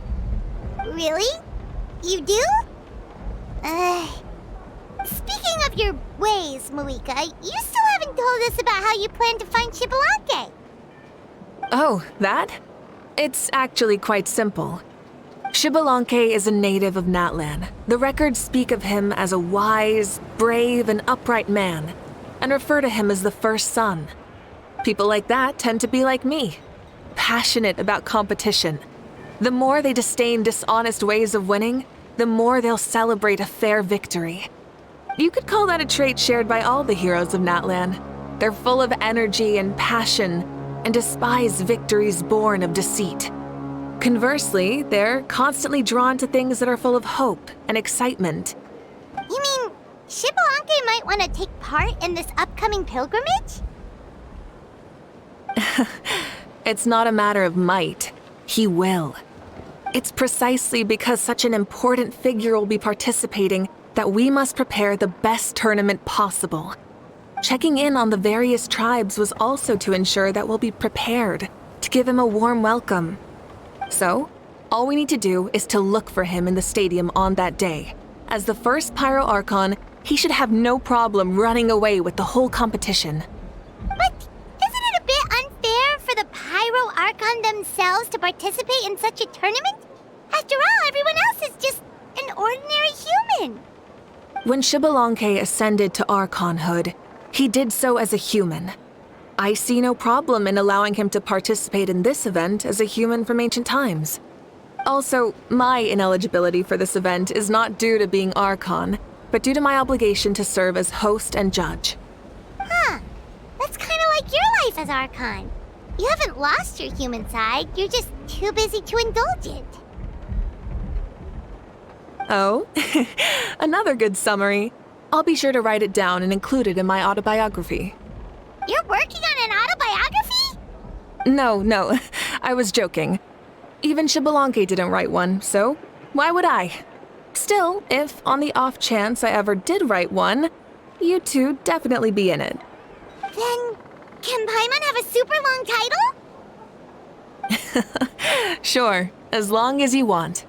Really? You do? Speaking of your ways, Mavuika, you still haven't told us about how you plan to find Xbalanque. Oh, that? It's actually quite simple. Xbalanque is a native of Natlan. The records speak of him as a wise, brave, and upright man, and refer to him as the first son. People like that tend to be like me, passionate about competition. The more they disdain dishonest ways of winning, the more they'll celebrate a fair victory. You could call that a trait shared by all the heroes of Natlan. They're full of energy and passion, and despise victories born of deceit. Conversely, they're constantly drawn to things that are full of hope and excitement. You mean Xbalanque might want to take part in this upcoming pilgrimage? It's not a matter of might. He will. It's precisely because such an important figure will be participating that we must prepare the best tournament possible. Checking in on the various tribes was also to ensure that we'll be prepared to give him a warm welcome. So, all we need to do is to look for him in the stadium on that day. As the first Pyro Archon, he should have no problem running away with the whole competition. But isn't it a bit unfair for the Pyro Archon themselves to participate in such a tournament? After all, everyone else is just an ordinary human. When Xbalanque ascended to Archonhood, he did so as a human. I see no problem in allowing him to participate in this event as a human from ancient times. Also, my ineligibility for this event is not due to being Archon, but due to my obligation to serve as host and judge. Huh. That's kind of like your life as Archon. You haven't lost your human side, you're just too busy to indulge it. Oh, another good summary. I'll be sure to write it down and include it in my autobiography. You're working on an autobiography? No, I was joking. Even Xbalanque didn't write one, so why would I? Still, if on the off chance I ever did write one, you two definitely be in it. Then, can Paimon have a super long title? Sure, as long as you want.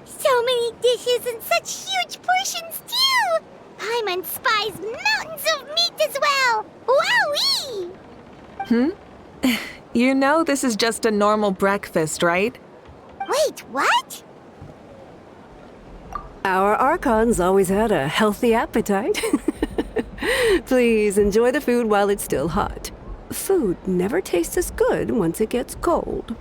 So many dishes and such huge portions, too! Paimon spies mountains of meat as well! Wowee! You know this is just a normal breakfast, right? Wait, what? Our Archon's always had a healthy appetite. Please enjoy the food while it's still hot. Food never tastes as good once it gets cold.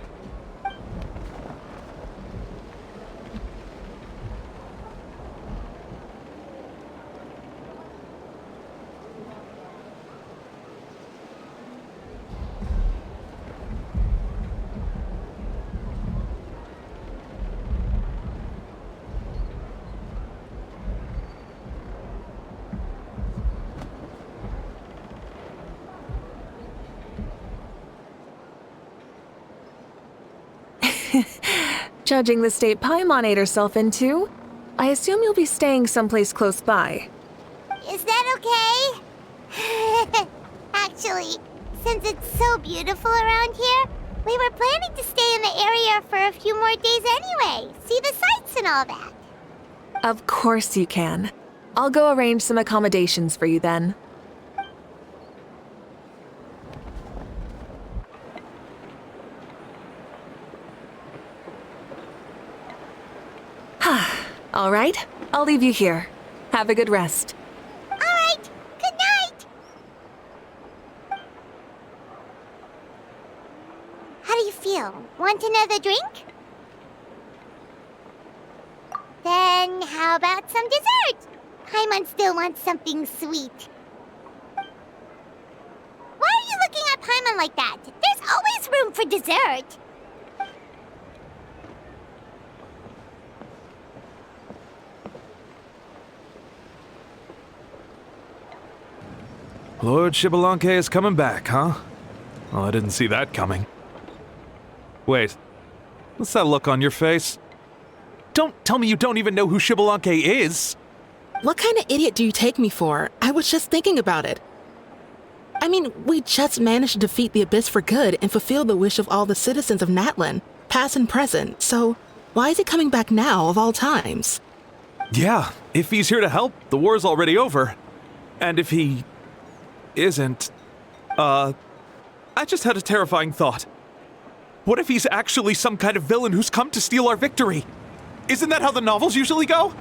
Judging the state Paimon ate herself into, I assume you'll be staying someplace close by. Is that okay? Actually, since it's so beautiful around here, we were planning to stay in the area for a few more days anyway. See the sights and all that. Of course you can. I'll go arrange some accommodations for you then. All right, I'll leave you here. Have a good rest. All right, good night. How do you feel? Want another drink? Then how about some dessert? Paimon still wants something sweet. Why are you looking at Paimon like that? There's always room for dessert. Lord Xbalanque is coming back, huh? Oh, I didn't see that coming. Wait, what's that look on your face? Don't tell me you don't even know who Xbalanque is! What kind of idiot do you take me for? I was just thinking about it. I mean, we just managed to defeat the Abyss for good and fulfill the wish of all the citizens of Natlan, past and present, so why is he coming back now of all times? Yeah, if he's here to help, the war's already over. And if he isn't, I just had a terrifying thought. What if he's actually some kind of villain who's come to steal our victory? Isn't that how the novels usually go?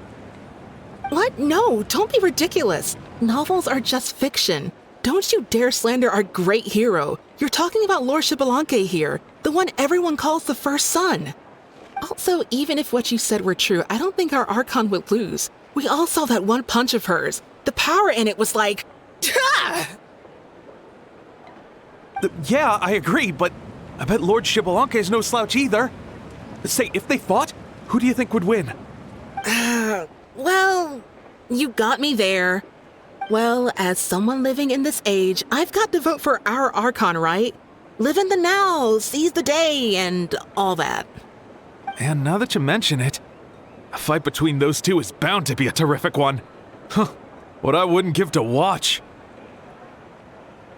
What? No, don't be ridiculous. Novels are just fiction. Don't you dare slander our great hero. You're talking about Lord Xbalanque here, the one everyone calls the first son. Also, even if what you said were true, I don't think our Archon would lose. We all saw that one punch of hers. The power in it was like... Yeah, I agree, but I bet Lord Xbalanque is no slouch either. Say, if they fought, who do you think would win? Well, you got me there. Well, as someone living in this age, I've got to vote for our Archon, right? Live in the now, seize the day, and all that. And now that you mention it, a fight between those two is bound to be a terrific one. Huh, what I wouldn't give to watch.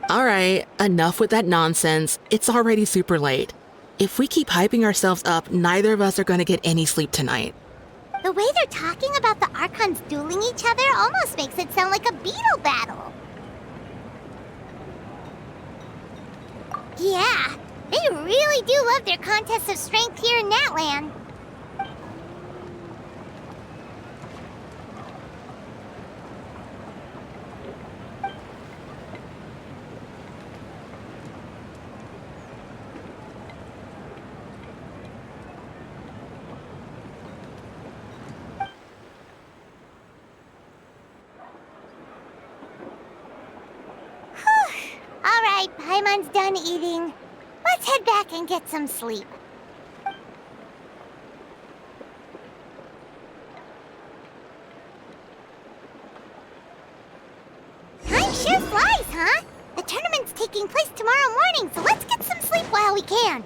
All right, enough with that nonsense. It's already super late. If we keep hyping ourselves up, neither of us are going to get any sleep tonight. The way they're talking about the Archons dueling each other almost makes it sound like a beetle battle. Yeah, they really do love their contests of strength here in Natlan. All right, Paimon's done eating. Let's head back and get some sleep. Time sure flies, huh? The tournament's taking place tomorrow morning, so let's get some sleep while we can.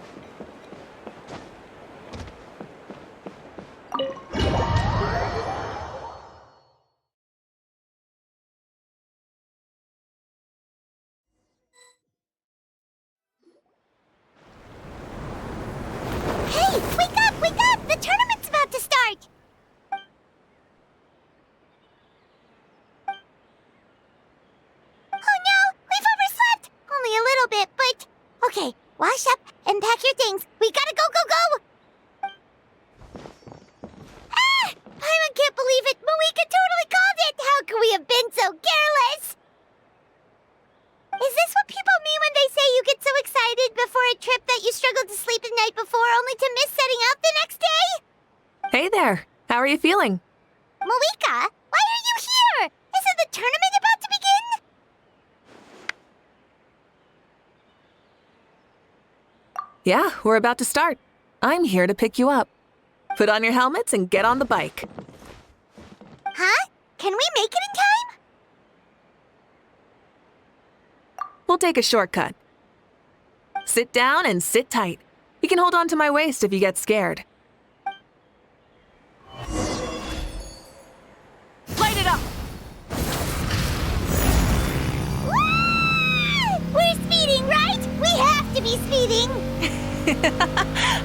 Hey, wake up, wake up! The tournament's about to start! Oh no, we've overslept! Only a little bit, but Wash up and pack your things. We gotta go, go, go! Ah! Paimon can't believe it! Mavuika totally called it! How could we have been so careless? Is this what people mean when they say you get so excited before a trip that you struggled to sleep the night before only to miss setting out the next day? Hey there. How are you feeling? Mavuika, why are you here? Isn't the tournament about to begin? Yeah, we're about to start. I'm here to pick you up. Put on your helmets and get on the bike. Huh? Can we make it in time? We'll take a shortcut. Sit down and sit tight. You can hold on to my waist if you get scared. Light it up! Woo! We're speeding, right? We have to be speeding!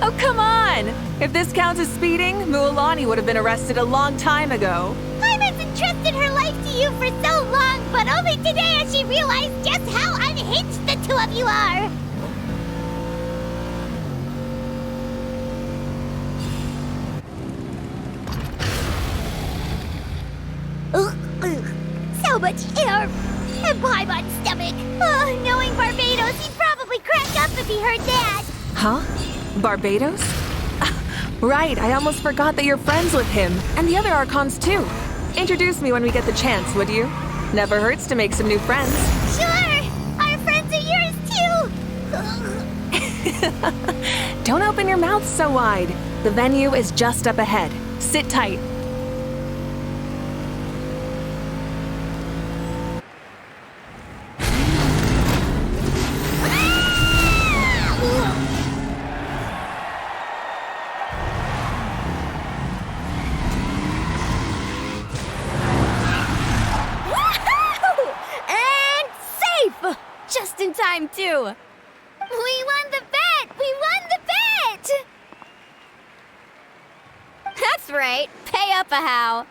Oh, come on! If this counts as speeding, Mualani would have been arrested a long time ago. Paimon's entrusted her life to you for so long, but only today has she realized just how unhinged the two of you are! So much air! And Paimon's stomach! Oh, knowing Barbados, he'd probably crack up if he heard that! Huh? Barbados? Right, I almost forgot that you're friends with him, and the other Archons too. Introduce me when we get the chance, would you? Never hurts to make some new friends. Sure! Our friends are yours too! Don't open your mouth so wide. The venue is just up ahead. Sit tight. Just in time, too. We won the bet! We won the bet! That's right. Pay up a how.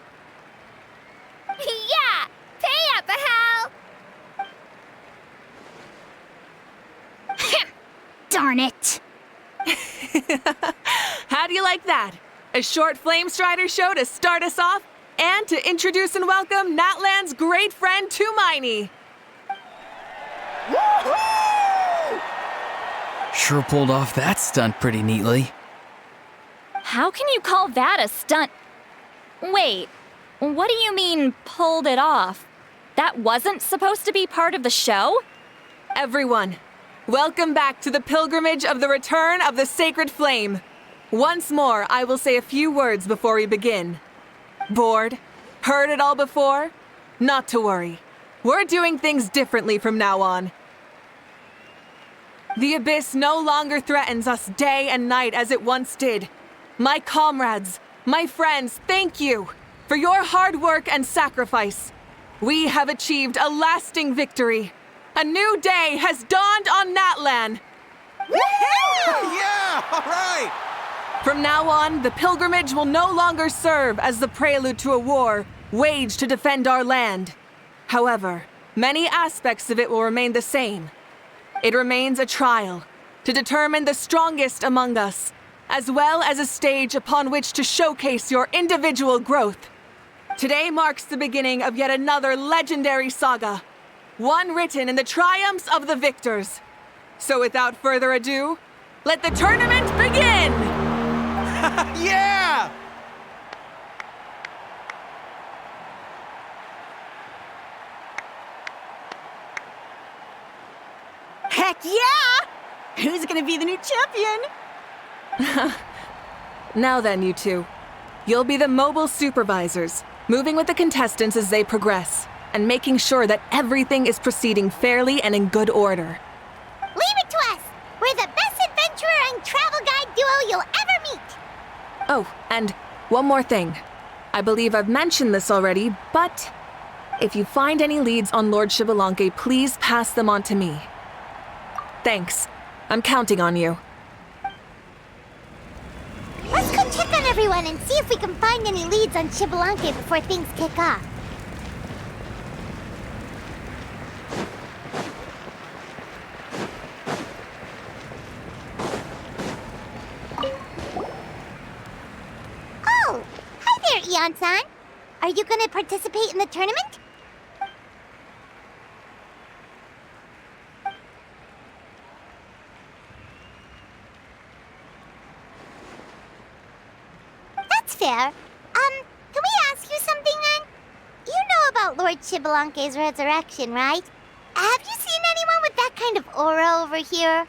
Yeah! Pay up a how! Darn it! How do you like that? A short Flame Strider show to start us off, and to introduce and welcome Natlan's great friend Tumaini. Sure pulled off that stunt pretty neatly. How can you call that a stunt? Wait, what do you mean, pulled it off? That wasn't supposed to be part of the show? Everyone, welcome back to the pilgrimage of the return of the Sacred Flame. Once more, I will say a few words before we begin. Bored? Heard it all before? Not to worry. We're doing things differently from now on. The Abyss no longer threatens us day and night as it once did. My comrades, my friends, thank you for your hard work and sacrifice. We have achieved a lasting victory. A new day has dawned on Natlan. Yeah! All right! From now on, the pilgrimage will no longer serve as the prelude to a war waged to defend our land. However, many aspects of it will remain the same. It remains a trial to determine the strongest among us, as well as a stage upon which to showcase your individual growth. Today marks the beginning of yet another legendary saga, one written in the triumphs of the victors. So without further ado, let the tournament begin! Yeah! Heck yeah! Who's gonna be the new champion? Now then, you two. You'll be the mobile supervisors, moving with the contestants as they progress, and making sure that everything is proceeding fairly and in good order. Leave it to us! We're the best adventurer and travel guide duo you'll ever meet! Oh, and one more thing. I believe I've mentioned this already, but if you find any leads on Lord Xbalanque, please pass them on to me. Thanks. I'm counting on you. Let's go check on everyone and see if we can find any leads on Xbalanque before things kick off. Leon-san. Are you gonna participate in the tournament? That's fair. Can we ask you something then? You know about Lord Xbalanque's resurrection, right? Have you seen anyone with that kind of aura over here?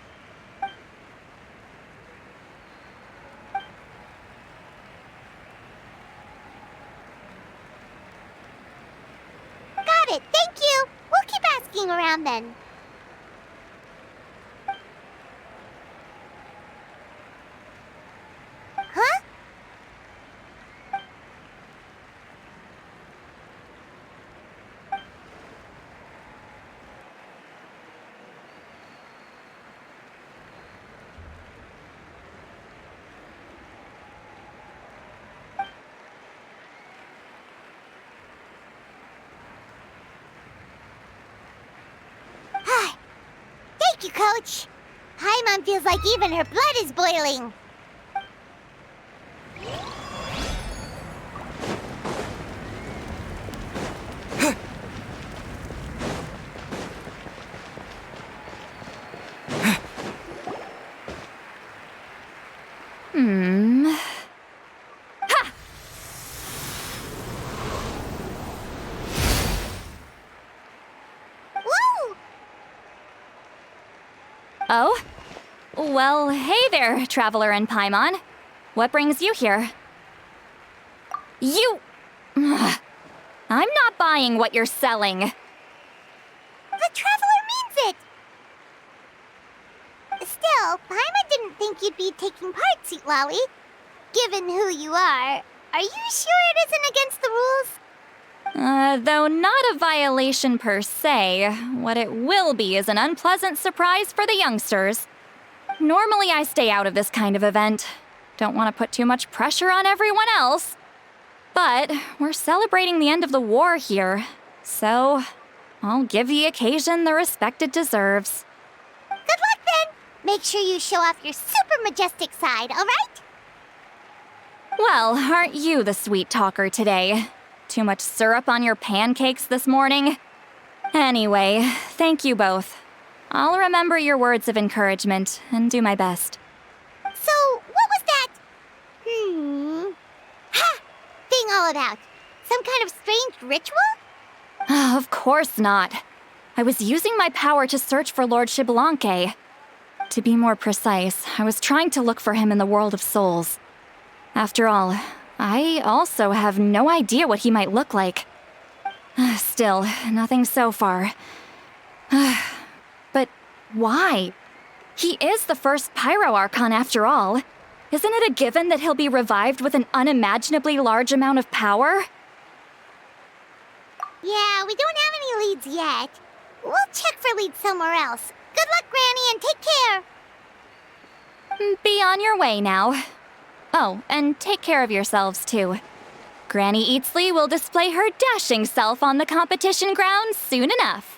Got it, thank you. We'll keep asking around then. Huh? Thank you, Coach. Paimon feels like even her blood is boiling. Woo! Oh? Well, hey there, Traveler and Paimon. What brings you here? You... Ugh. I'm not buying what you're selling. The Traveler means it! Still, Paimon didn't think you'd be taking part, Citlali. Given who you are you sure it isn't against the rules? Though not a violation per se, what it will be is an unpleasant surprise for the youngsters. Normally I stay out of this kind of event. Don't want to put too much pressure on everyone else. But we're celebrating the end of the war here, so I'll give the occasion the respect it deserves. Good luck then! Make sure you show off your super majestic side, alright? Well, aren't you the sweet talker today? Too much syrup on your pancakes this morning? Anyway, thank you both. I'll remember your words of encouragement and do my best. So, what was that? Ha! Thing all about? Some kind of strange ritual? Of course not. I was using my power to search for Lord Xbalanque. To be more precise, I was trying to look for him in the world of souls. After all, I also have no idea what he might look like. Still, nothing so far. But why? He is the first Pyro Archon after all. Isn't it a given that he'll be revived with an unimaginably large amount of power? Yeah, we don't have any leads yet. We'll check for leads somewhere else. Good luck, Granny, and take care. Be on your way now. Oh, and take care of yourselves too. Granny Eatsley will display her dashing self on the competition grounds soon enough.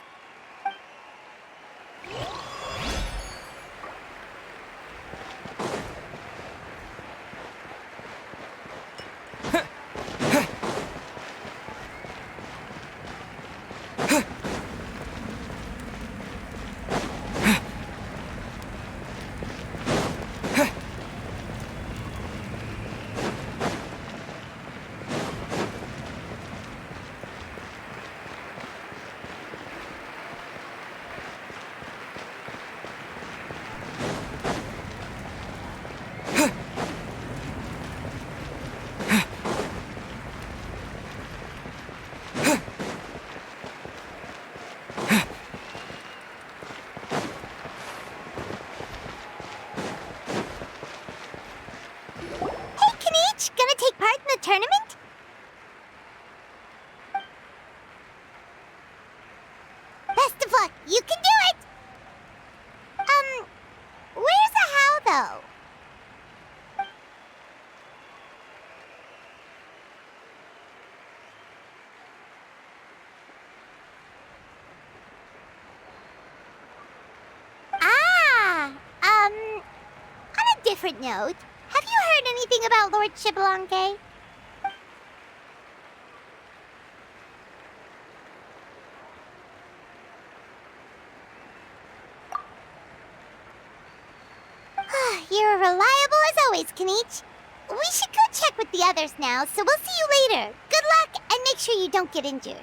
Gonna take part in the tournament? Best of luck, you can do it! Where's the how, though? On a different note, have you heard anything about Lord Xbalanque? You're reliable as always, Kanich. We should go check with the others now, so we'll see you later. Good luck, and make sure you don't get injured.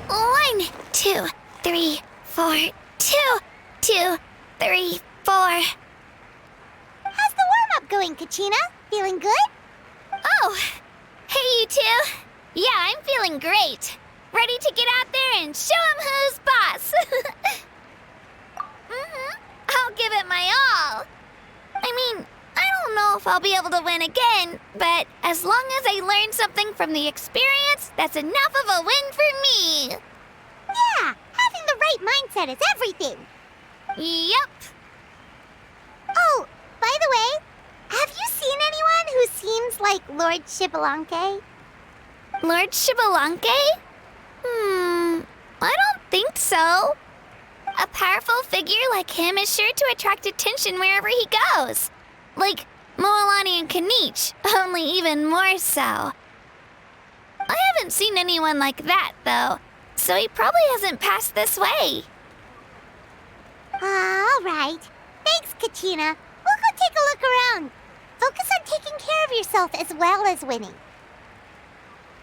One, 2, 3, 4, 2, 2, 3, 4. How's the warm-up going, Kachina? Feeling good? Oh, hey you two. Yeah, I'm feeling great. Ready to get out there and show 'em who's boss. I'll give it my all. I mean, I don't know if I'll be able to win again, but as long as I learn something from the experience, that's enough of a win for me. Yeah, having the right mindset is everything. Yep. Oh, by the way, have you seen anyone who seems like Lord Shibalanke? Lord Shibalanke? I don't think so. A powerful figure like him is sure to attract attention wherever he goes. Like Moalani and Kanich, only even more so. I haven't seen anyone like that, though, so he probably hasn't passed this way. All right. Thanks, Kachina. We'll go take a look around. Focus on taking care of yourself as well as winning.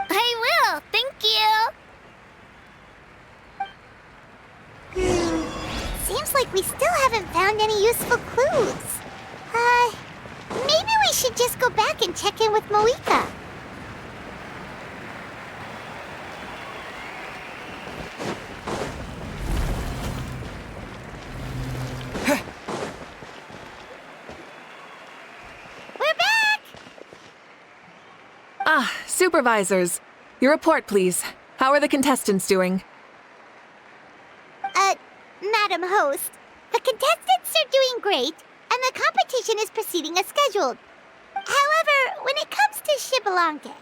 I will, thank you. Seems like we still haven't found any useful clues. Maybe we should just go back and check in with Mavuika. We're back! Ah, supervisors. Your report, please. How are the contestants doing? Madam Host, the contestants are doing great, and the competition is proceeding as scheduled. However, when it comes to Shibalanke...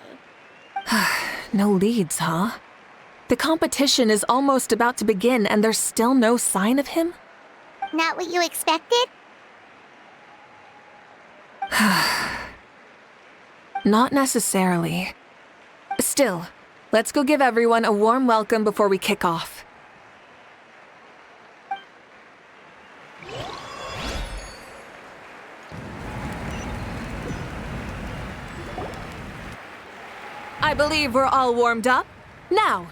No leads, huh? The competition is almost about to begin and there's still no sign of him? Not what you expected? Not necessarily. Still, let's go give everyone a warm welcome before we kick off. I believe we're all warmed up. Now,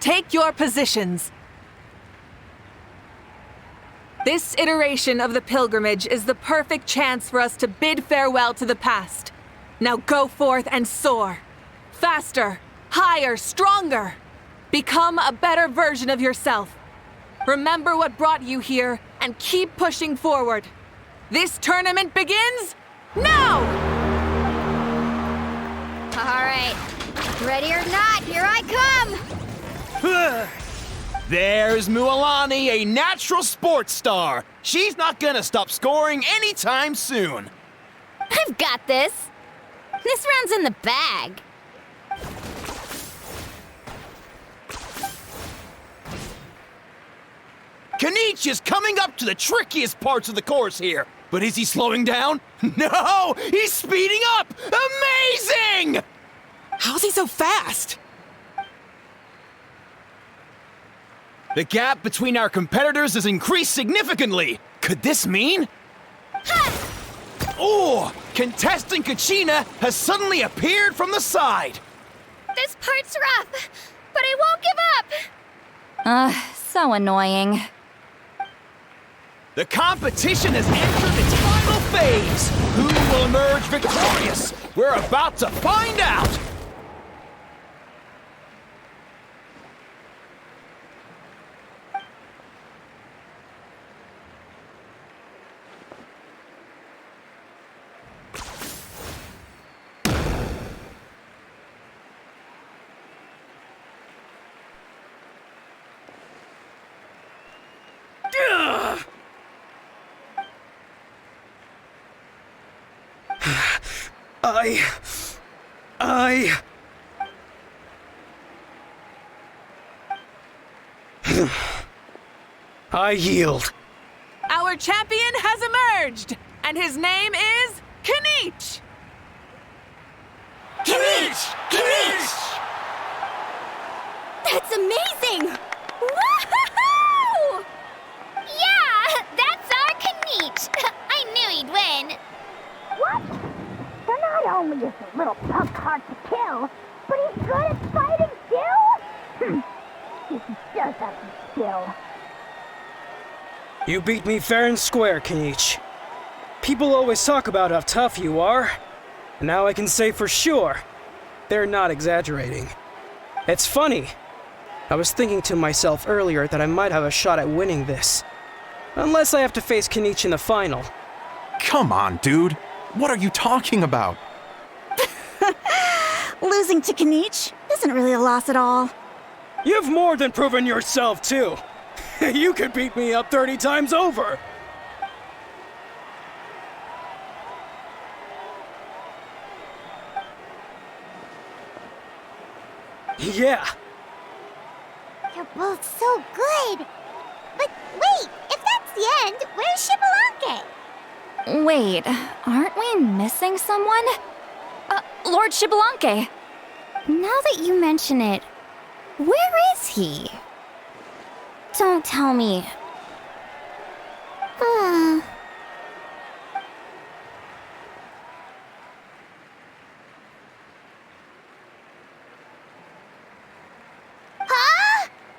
take your positions. This iteration of the pilgrimage is the perfect chance for us to bid farewell to the past. Now go forth and soar. Faster, higher, stronger. Become a better version of yourself. Remember what brought you here and keep pushing forward. This tournament begins now! All right. Ready or not, here I come! There's Mualani, a natural sports star. She's not gonna stop scoring anytime soon. I've got this. This round's in the bag. Kanich is coming up to the trickiest parts of the course here. But is he slowing down? No! He's speeding up! Amazing! How's he so fast? The gap between our competitors has increased significantly. Could this mean? Oh! Contestant Kachina has suddenly appeared from the side. This part's rough, but I won't give up. So annoying. The competition has entered its final phase. Who will emerge victorious? We're about to find out. I yield. Our champion has emerged! and his name is Kinich! Kinich! Kinich! That's amazing! Woohoo! Yeah, that's our Kinich. I knew he'd win. What? So not only is he a little punk hard to kill, but he's good at fighting too? He does have some skill. You beat me fair and square, Kinich. People always talk about how tough you are. And now I can say for sure, they're not exaggerating. It's funny. I was thinking to myself earlier that I might have a shot at winning this. Unless I have to face Kinich in the final. Come on, dude. What are you talking about? Losing to Kinich isn't really a loss at all. You've more than proven yourself, too. You could beat me up 30 times over. Yeah. You're both so good. But wait, if that's the end, where's Xbalanque? Wait, aren't we missing someone? Lord Xbalanque. Now that you mention it, where is he? Don't tell me. Huh?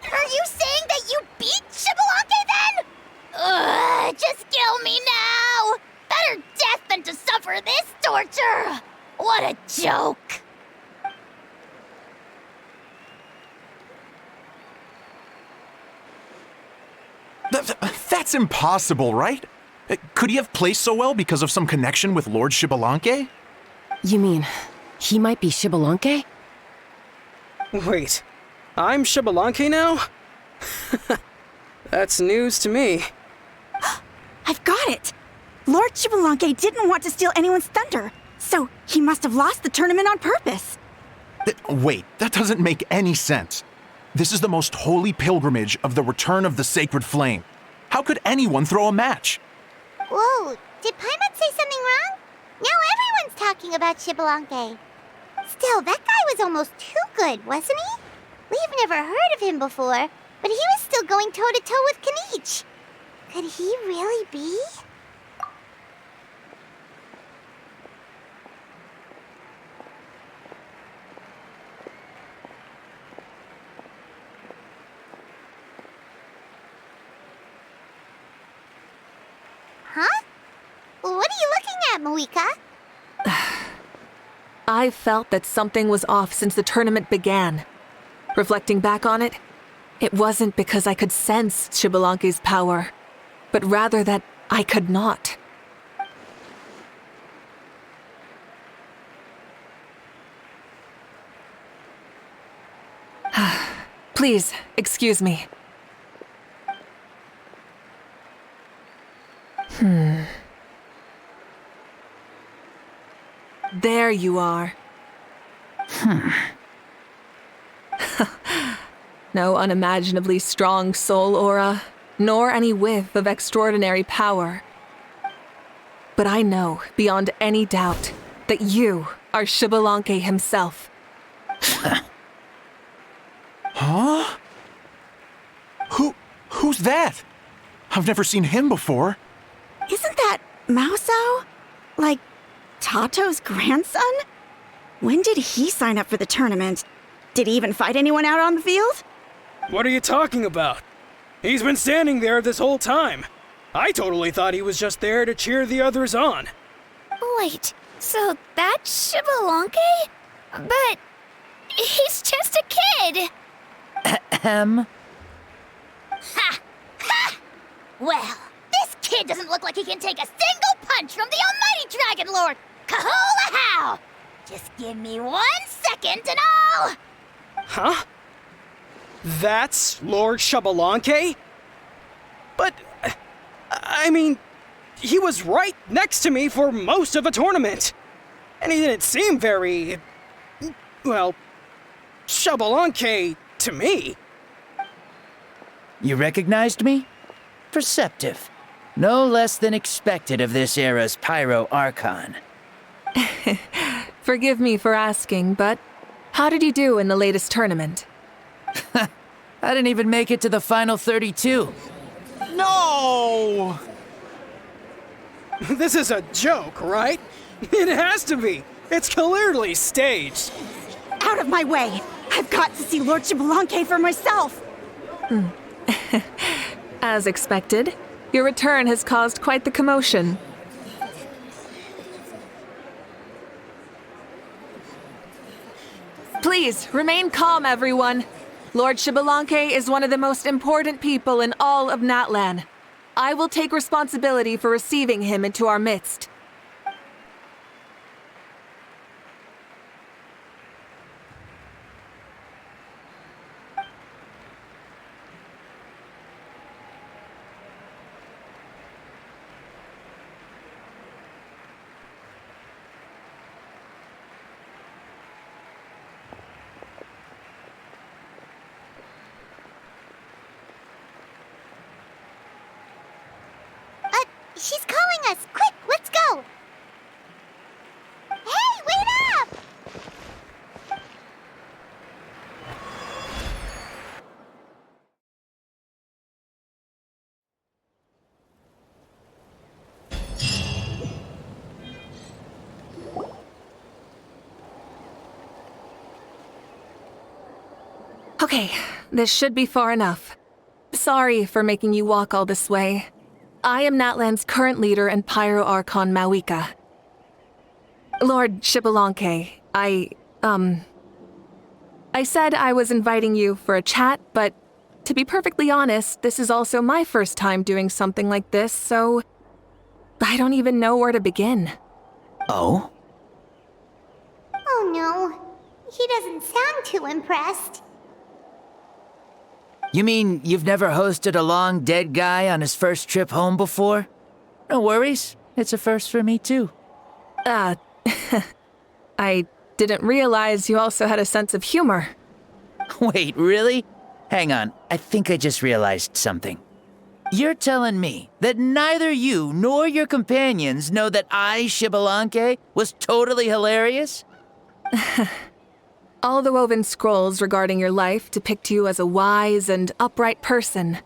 Are you saying that you beat Xbalanque then? Ugh, just kill me now! Better death than to suffer this torture! What a joke! That's impossible, right? Could he have placed so well because of some connection with Lord Xbalanque? You mean, he might be Xbalanque? Wait, I'm Xbalanque now? That's news to me. I've got it! Lord Xbalanque didn't want to steal anyone's thunder, so he must have lost the tournament on purpose. Wait, that doesn't make any sense. This is the most holy pilgrimage of the return of the sacred flame. How could anyone throw a match? Whoa, did Paimon say something wrong? Now everyone's talking about Xbalanque. Still, that guy was almost too good, wasn't he? We've never heard of him before, but he was still going toe-to-toe with Kinich. Could he really be? Huh? What are you looking at, Mavuika? I felt that something was off since the tournament began. Reflecting back on it, it wasn't because I could sense Xbalanque's power, but rather that I could not. Please, excuse me. There you are. No unimaginably strong soul aura, nor any whiff of extraordinary power. But I know, beyond any doubt, that you are Xbalanque himself. Huh? Who's that? I've never seen him before. Isn't that Mauso? Like, Tato's grandson? When did he sign up for the tournament? Did he even fight anyone out on the field? What are you talking about? He's been standing there this whole time. I totally thought he was just there to cheer the others on. Wait, so that's Xbalanque? But he's just a kid. Ha! Ha! Well, this kid doesn't look like he can take a single punch from the almighty Dragon Lord! Kahula how! Just give me 1 second and I'll... Huh? That's Lord Xbalanque? But, I mean, he was right next to me for most of the tournament. And he didn't seem very, well, Xbalanque to me. You recognized me? Perceptive. No less than expected of this era's Pyro Archon. Forgive me for asking, but how did you do in the latest tournament? I didn't even make it to the final 32. No! This is a joke, right? It has to be. It's clearly staged. Out of my way! I've got to see Lord Xbalanque for myself! As expected, your return has caused quite the commotion. Please, remain calm, everyone. Lord Xbalanque is one of the most important people in all of Natlan. I will take responsibility for receiving him into our midst. She's calling us! Quick, let's go! Hey, wait up! Okay, this should be far enough. Sorry for making you walk all this way. I am Natlan's current leader and Pyro Archon Mavuika. Lord Xbalanque, I said I was inviting you for a chat, but to be perfectly honest, this is also my first time doing something like this, so I don't even know where to begin. Oh? Oh no, he doesn't sound too impressed. You mean you've never hosted a long dead guy on his first trip home before? No worries, it's a first for me too. I didn't realize you also had a sense of humor. Wait, really? Hang on, I think I just realized something. You're telling me that neither you nor your companions know that I, Xbalanque, was totally hilarious? All the woven scrolls regarding your life depict you as a wise and upright person.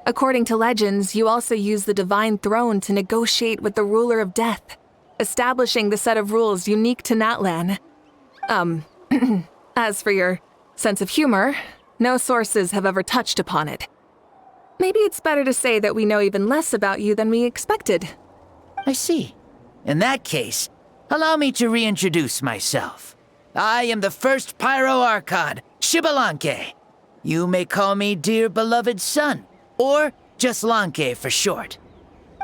According to legends, you also use the Divine Throne to negotiate with the Ruler of Death, establishing the set of rules unique to Natlan. As for your sense of humor, no sources have ever touched upon it. Maybe it's better to say that we know even less about you than we expected. I see. In that case, allow me to reintroduce myself. I am the first Pyro Archon, Xbalanque. You may call me dear beloved son, or just Lanque for short.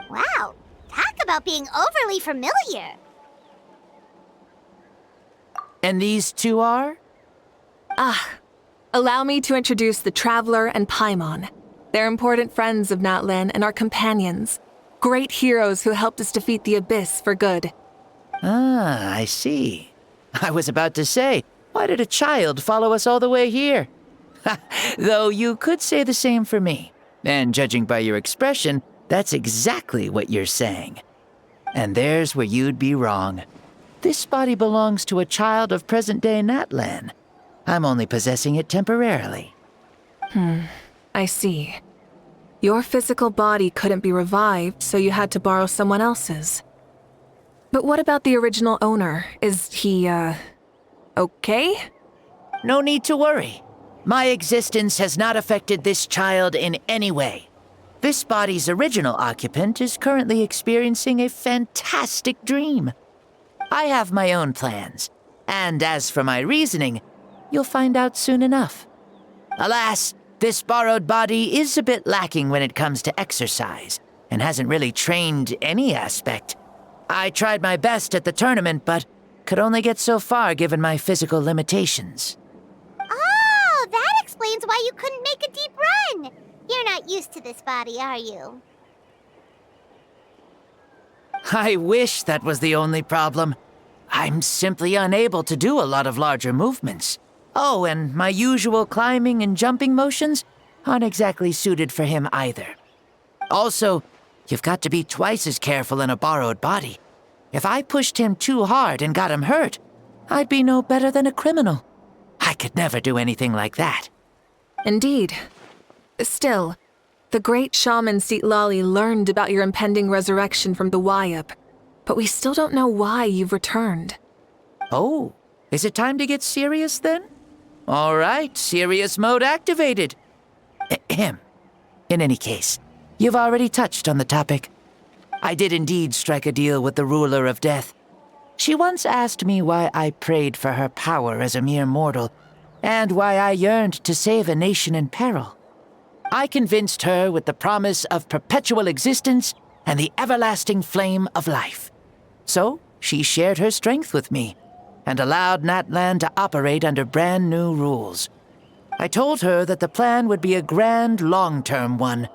Wow, talk about being overly familiar. And these two are? Allow me to introduce the Traveler and Paimon. They're important friends of Natlan and our companions. Great heroes who helped us defeat the Abyss for good. Ah, I see. I was about to say, why did a child follow us all the way here? Though you could say the same for me. And judging by your expression, that's exactly what you're saying. And there's where you'd be wrong. This body belongs to a child of present-day Natlan. I'm only possessing it temporarily. I see. Your physical body couldn't be revived, so you had to borrow someone else's. But what about the original owner? Is he, okay? No need to worry. My existence has not affected this child in any way. This body's original occupant is currently experiencing a fantastic dream. I have my own plans, and as for my reasoning, you'll find out soon enough. Alas, this borrowed body is a bit lacking when it comes to exercise, and hasn't really trained any aspect. I tried my best at the tournament, but could only get so far given my physical limitations. Oh, that explains why you couldn't make a deep run. You're not used to this body, are you? I wish that was the only problem. I'm simply unable to do a lot of larger movements. Oh, and my usual climbing and jumping motions aren't exactly suited for him either. Also, You've got to be twice as careful in a borrowed body. If I pushed him too hard and got him hurt, I'd be no better than a criminal. I could never do anything like that. Indeed. Still, the great shaman Citlali learned about your impending resurrection from the Wayab, but we still don't know why you've returned. Oh, is it time to get serious then? All right, serious mode activated. Ahem. In any case, you've already touched on the topic. I did indeed strike a deal with the ruler of death. She once asked me why I prayed for her power as a mere mortal, and why I yearned to save a nation in peril. I convinced her with the promise of perpetual existence and the everlasting flame of life. So, she shared her strength with me, and allowed Natlan to operate under brand new rules. I told her that the plan would be a grand, long-term one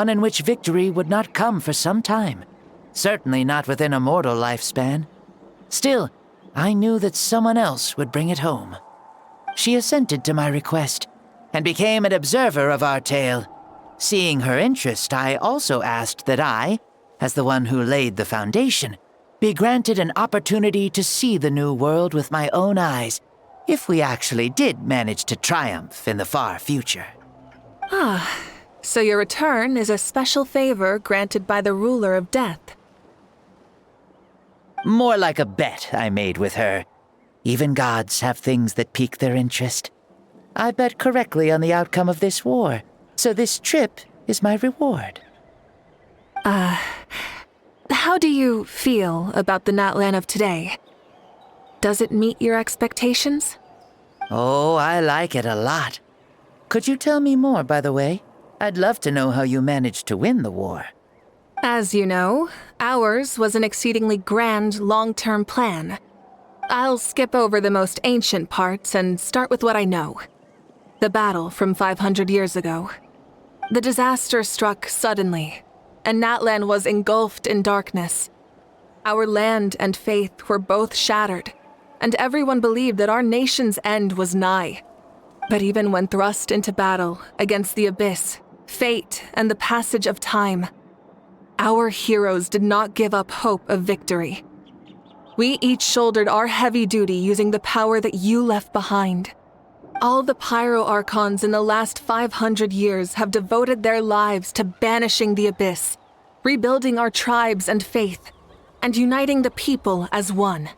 in which victory would not come for some time, certainly not within a mortal lifespan. Still, I knew that someone else would bring it home. She assented to my request, and became an observer of our tale. Seeing her interest, I also asked that I, as the one who laid the foundation, be granted an opportunity to see the new world with my own eyes, if we actually did manage to triumph in the far future. Ah, so your return is a special favor granted by the ruler of death. More like a bet I made with her. Even gods have things that pique their interest. I bet correctly on the outcome of this war, so this trip is my reward. How do you feel about the Natlan of today? Does it meet your expectations? Oh, I like it a lot. Could you tell me more, by the way? I'd love to know how you managed to win the war. As you know, ours was an exceedingly grand, long-term plan. I'll skip over the most ancient parts and start with what I know. The battle from 500 years ago. The disaster struck suddenly, and Natlan was engulfed in darkness. Our land and faith were both shattered, and everyone believed that our nation's end was nigh. But even when thrust into battle against the abyss, fate, and the passage of time, our heroes did not give up hope of victory. We each shouldered our heavy duty using the power that you left behind. All the Pyro Archons in the last 500 years have devoted their lives to banishing the abyss, rebuilding our tribes and faith, and uniting the people as one.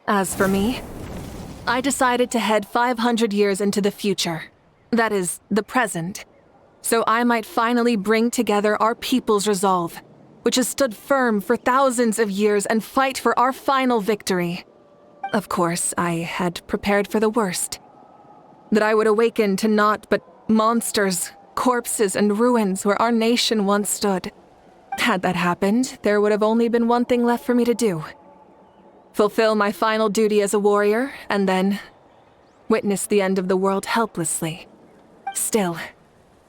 As for me, I decided to head 500 years into the future, that is, the present, so I might finally bring together our people's resolve, which has stood firm for thousands of years, and fight for our final victory. Of course, I had prepared for the worst. That I would awaken to naught but monsters, corpses, and ruins where our nation once stood. Had that happened, there would have only been one thing left for me to do. Fulfill my final duty as a warrior, and then witness the end of the world helplessly. Still,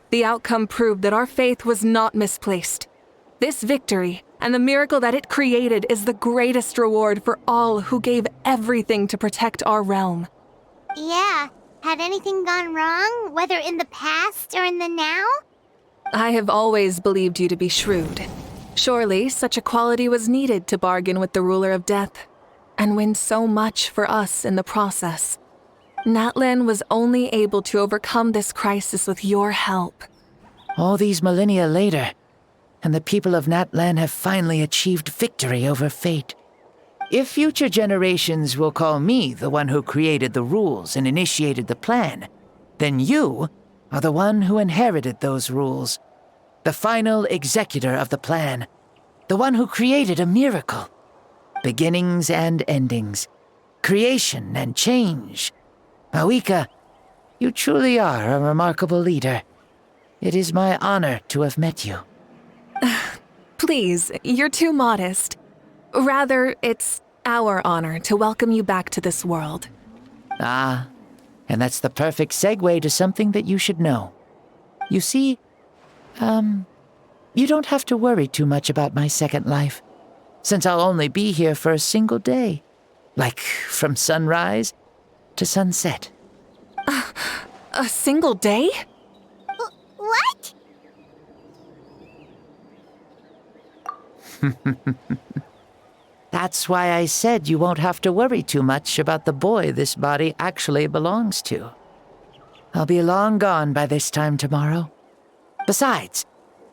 the outcome proved that our faith was not misplaced. This victory, and the miracle that it created, is the greatest reward for all who gave everything to protect our realm. Yeah. Had anything gone wrong, whether in the past or in the now? I have always believed you to be shrewd. Surely, such a quality was needed to bargain with the ruler of death, and win so much for us in the process. Natlan was only able to overcome this crisis with your help. All these millennia later, and the people of Natlan have finally achieved victory over fate. If future generations will call me the one who created the rules and initiated the plan, then you are the one who inherited those rules. The final executor of the plan. The one who created a miracle. Beginnings and endings. Creation and change. Mavuika, you truly are a remarkable leader. It is my honor to have met you. Please, you're too modest. Rather, it's our honor to welcome you back to this world. Ah, and that's the perfect segue to something that you should know. You see, you don't have to worry too much about my second life, since I'll only be here for a single day. Like, from sunrise to sunset. A single day? What? That's why I said you won't have to worry too much about the boy this body actually belongs to. I'll be long gone by this time tomorrow. Besides,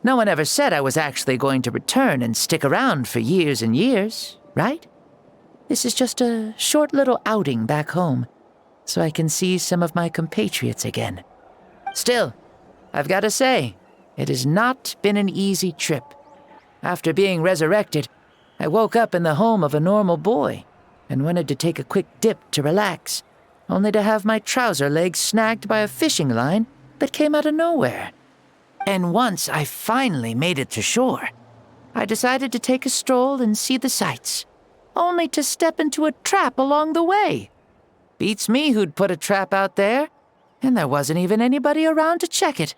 no one ever said I was actually going to return and stick around for years and years, right? This is just a short little outing back home, so I can see some of my compatriots again. Still, I've got to say, it has not been an easy trip. After being resurrected, I woke up in the home of a normal boy and wanted to take a quick dip to relax, only to have my trouser legs snagged by a fishing line that came out of nowhere. And once I finally made it to shore, I decided to take a stroll and see the sights, only to step into a trap along the way. Beats me who'd put a trap out there, and there wasn't even anybody around to check it.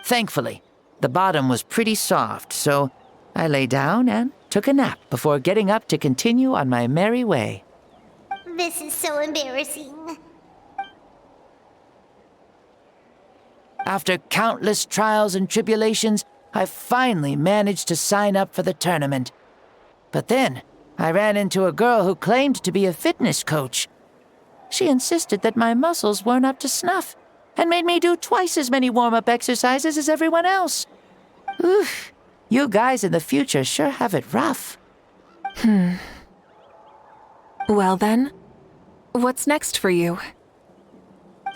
Thankfully, the bottom was pretty soft, so I lay down and took a nap before getting up to continue on my merry way. This is so embarrassing. After countless trials and tribulations, I finally managed to sign up for the tournament. But then, I ran into a girl who claimed to be a fitness coach. She insisted that my muscles weren't up to snuff, and made me do twice as many warm-up exercises as everyone else. Oof, you guys in the future sure have it rough. Well then, what's next for you?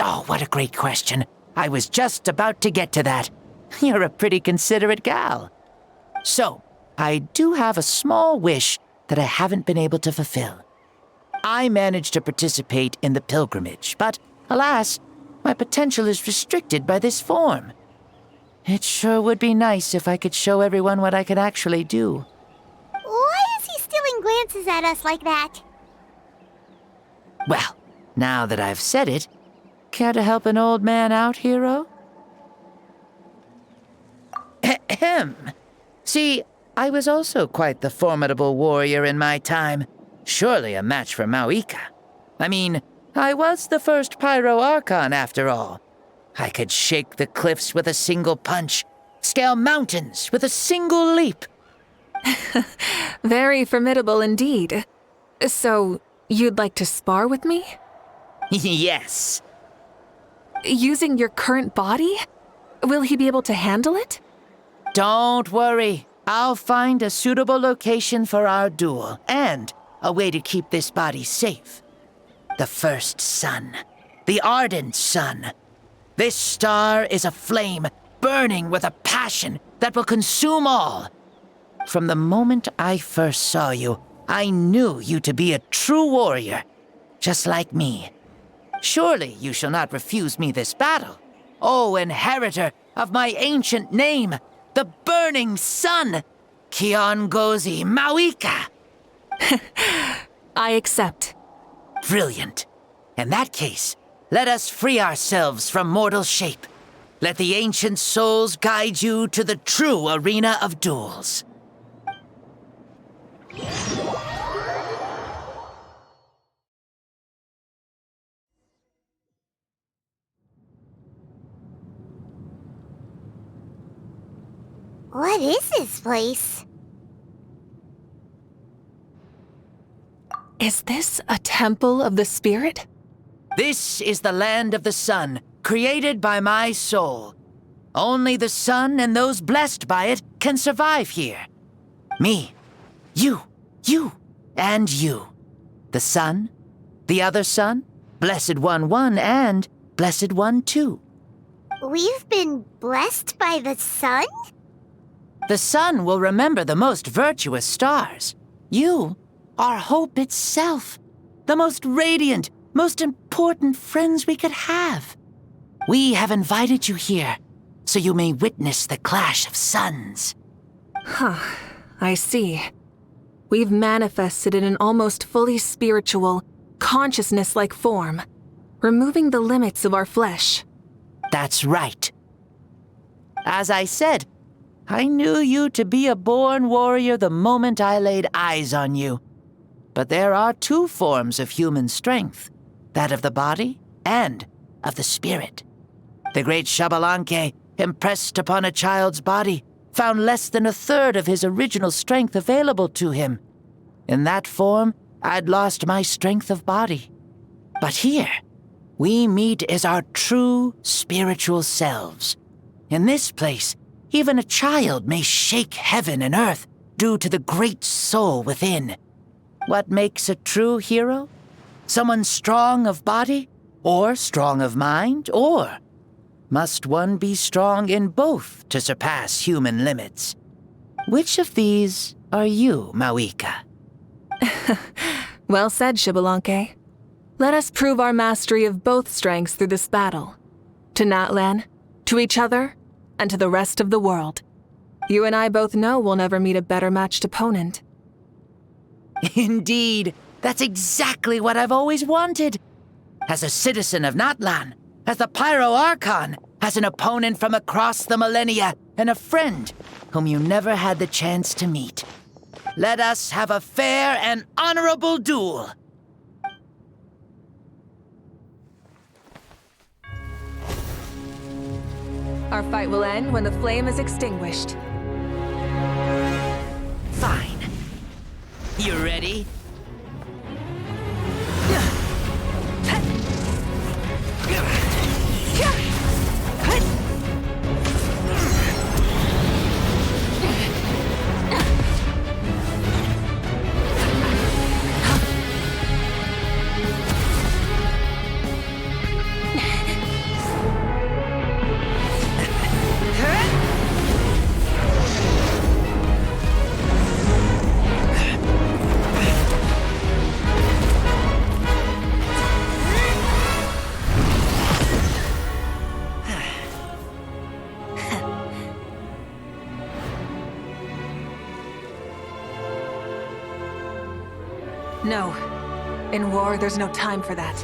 Oh, what a great question. I was just about to get to that. You're a pretty considerate gal. So, I do have a small wish that I haven't been able to fulfill. I managed to participate in the pilgrimage, but alas, my potential is restricted by this form. It sure would be nice if I could show everyone what I could actually do. Why is he stealing glances at us like that? Well, now that I've said it, care to help an old man out, hero? Ahem. See, I was also quite the formidable warrior in my time. Surely a match for Mavuika. I mean, I was the first Pyro Archon after all. I could shake the cliffs with a single punch, scale mountains with a single leap. Very formidable indeed. So, you'd like to spar with me? Yes. Using your current body? Will he be able to handle it? Don't worry. I'll find a suitable location for our duel, and a way to keep this body safe. The first sun. The ardent sun. This star is a flame, burning with a passion that will consume all. From the moment I first saw you, I knew you to be a true warrior, just like me. Surely you shall not refuse me this battle, O inheritor of my ancient name, the Burning Sun, Kiongozi Mavuika. I accept. Brilliant. In that case, let us free ourselves from mortal shape. Let the ancient souls guide you to the true arena of duels. What is this place? Is this a temple of the spirit? This is the land of the sun, created by my soul. Only the sun and those blessed by it can survive here. Me, you, and you. The sun, the other sun, Blessed One 1, and Blessed One 2. We've been blessed by the sun? The sun will remember the most virtuous stars. You are hope itself, the most radiant, most important friends we could have. We have invited you here, so you may witness the clash of suns. Huh, I see. We've manifested in an almost fully spiritual, consciousness-like form, removing the limits of our flesh. That's right. As I said, I knew you to be a born warrior the moment I laid eyes on you. But there are two forms of human strength, that of the body and of the spirit. The great Xbalanque impressed upon a child's body found less than a third of his original strength available to him. In that form, I'd lost my strength of body. But here, we meet as our true spiritual selves. In this place, even a child may shake heaven and earth due to the great soul within. What makes a true hero? Someone strong of body, or strong of mind, or must one be strong in both to surpass human limits? Which of these are you, Mavuika? Well said, Xbalanque. Let us prove our mastery of both strengths through this battle. To Natlan, to each other, and to the rest of the world. You and I both know we'll never meet a better matched opponent. Indeed, that's exactly what I've always wanted. As a citizen of Natlan, as the Pyro Archon, as an opponent from across the millennia, and a friend whom you never had the chance to meet. Let us have a fair and honorable duel. Our fight will end when the flame is extinguished. Fine. You ready? No. In war, there's no time for that.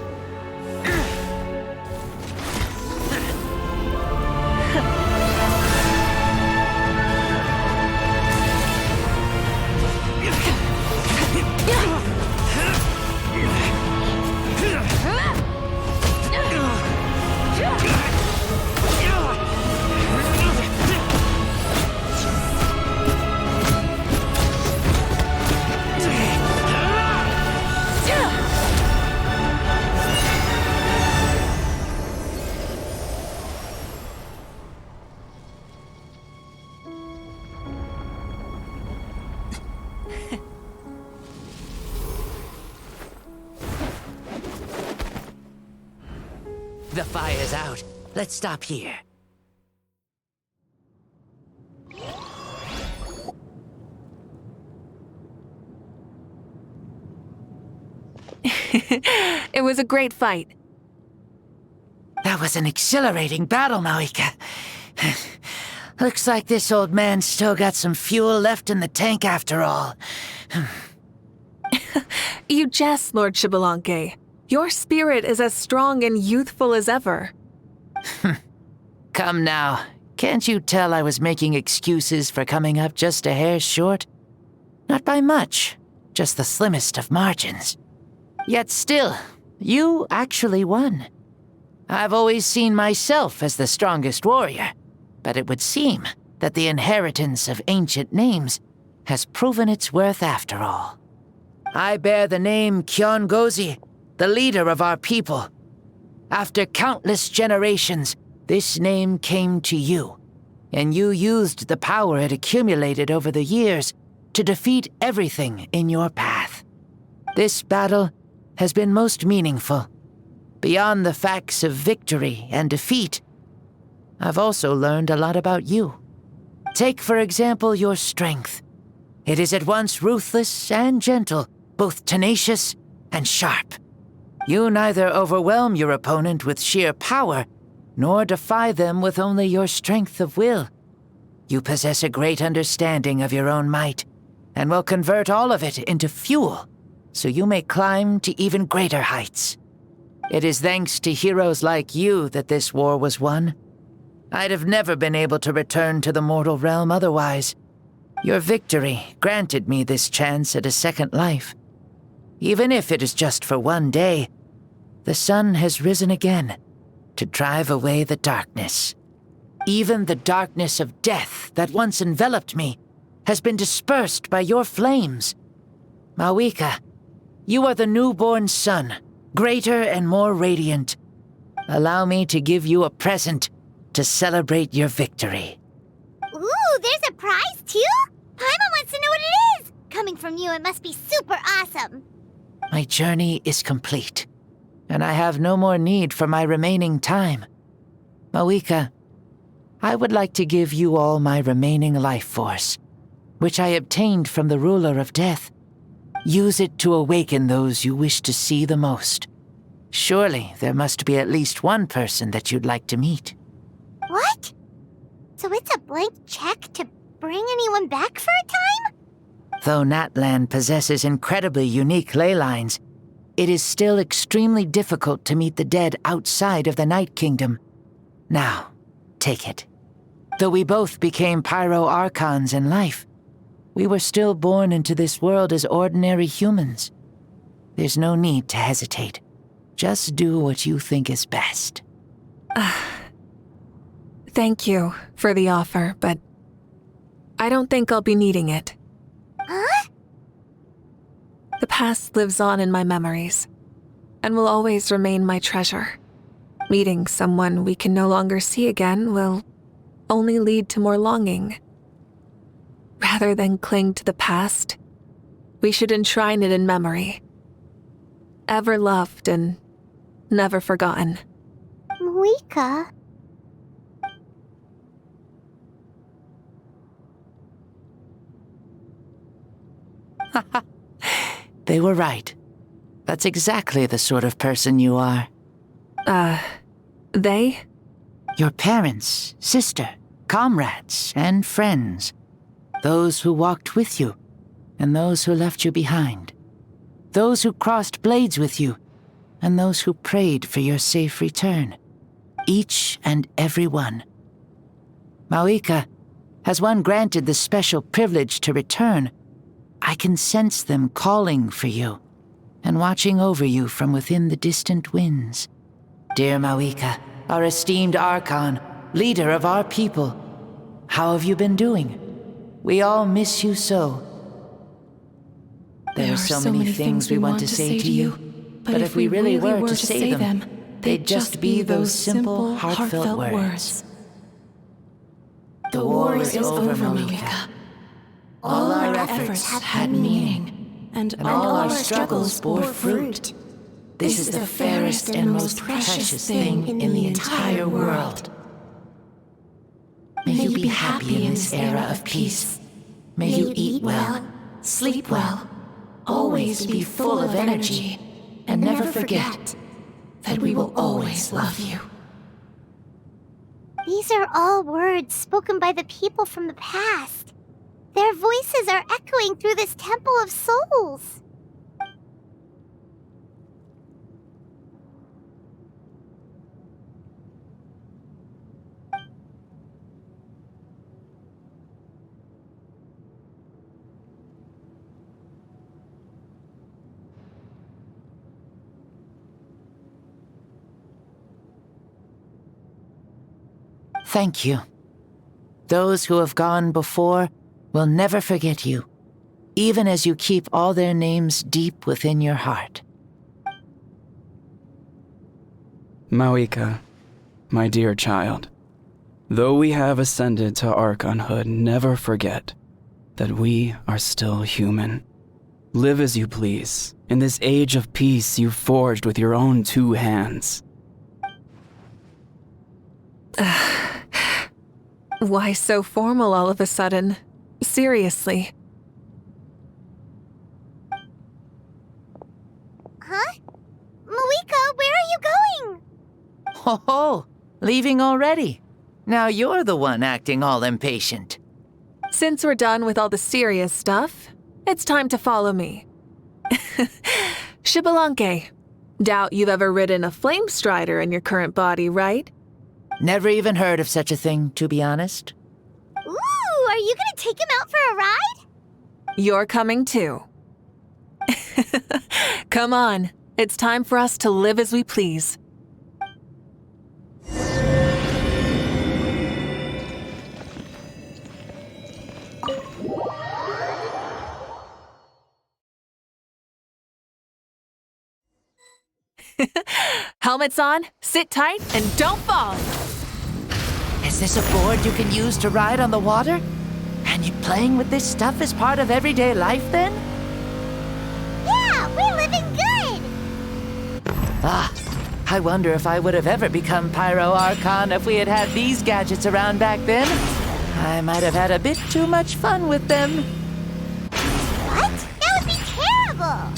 The fire's out. Let's stop here. It was a great fight. That was an exhilarating battle, Mavuika. Looks like this old man's still got some fuel left in the tank after all. You jest, Lord Xbalanque. Your spirit is as strong and youthful as ever. Come now. Can't you tell I was making excuses for coming up just a hair short? Not by much, just the slimmest of margins. Yet still, you actually won. I've always seen myself as the strongest warrior, but it would seem that the inheritance of ancient names has proven its worth after all. I bear the name Kiongozi, the leader of our people. After countless generations, this name came to you, and you used the power it accumulated over the years to defeat everything in your path. This battle has been most meaningful. Beyond the facts of victory and defeat, I've also learned a lot about you. Take, for example, your strength. It is at once ruthless and gentle, both tenacious and sharp. You neither overwhelm your opponent with sheer power, nor defy them with only your strength of will. You possess a great understanding of your own might, and will convert all of it into fuel, so you may climb to even greater heights. It is thanks to heroes like you that this war was won. I'd have never been able to return to the mortal realm otherwise. Your victory granted me this chance at a second life. Even if it is just for one day, the sun has risen again to drive away the darkness. Even the darkness of death that once enveloped me has been dispersed by your flames. Mavuika, you are the newborn sun, greater and more radiant. Allow me to give you a present to celebrate your victory. Ooh, there's a prize too? Paimon wants to know what it is! Coming from you, it must be super awesome. My journey is complete, and I have no more need for my remaining time. Mavuika, I would like to give you all my remaining life force, which I obtained from the ruler of death. Use it to awaken those you wish to see the most. Surely there must be at least one person that you'd like to meet. What? So it's a blank check to bring anyone back for a time? Though Natlan possesses incredibly unique ley lines, it is still extremely difficult to meet the dead outside of the Night Kingdom. Now, take it. Though we both became Pyro Archons in life, we were still born into this world as ordinary humans. There's no need to hesitate. Just do what you think is best. Thank you for the offer, but I don't think I'll be needing it. Huh? The past lives on in my memories, and will always remain my treasure. Meeting someone we can no longer see again will only lead to more longing. Rather than cling to the past, we should enshrine it in memory. Ever loved and never forgotten. Mavuika? They were right. That's exactly the sort of person you are. They? Your parents, sister, comrades, and friends. Those who walked with you, and those who left you behind. Those who crossed blades with you, and those who prayed for your safe return. Each and every one. Mavuika, has one granted the special privilege to return, I can sense them calling for you, and watching over you from within the distant winds. Dear Mavuika, our esteemed Archon, leader of our people, how have you been doing? We all miss you so. There are so many things we want to say to you, but if we really were to say them, they'd just be those simple, heartfelt words. The war is over, Mavuika. All our efforts had meaning, and all our struggles bore fruit. This is the fairest and most precious thing in the entire world. May you be happy in this era of peace. May you eat well, sleep well, always be full of energy, and never forget that we will always love you. These are all words spoken by the people from the past. Their voices are echoing through this Temple of Souls. Thank you. Those who have gone before will never forget you, even as you keep all their names deep within your heart. Mavuika, my dear child, though we have ascended to Archonhood, never forget that we are still human. Live as you please, in this age of peace you forged with your own 2 hands. Why so formal all of a sudden? Seriously. Huh? Mavuika, where are you going? Ho ho! Leaving already? Now you're the one acting all impatient. Since we're done with all the serious stuff, it's time to follow me. Xbalanque, doubt you've ever ridden a flame strider in your current body, right? Never even heard of such a thing, to be honest. Ooh, are you gonna take him out for a ride? You're coming too. Come on, it's time for us to live as we please. Helmets on, sit tight, and don't fall! Is this a board you can use to ride on the water? And you playing with this stuff is part of everyday life then? Yeah, we're living good! Ah, I wonder if I would have ever become Pyro Archon if we had had these gadgets around back then. I might have had a bit too much fun with them. What? That would be terrible!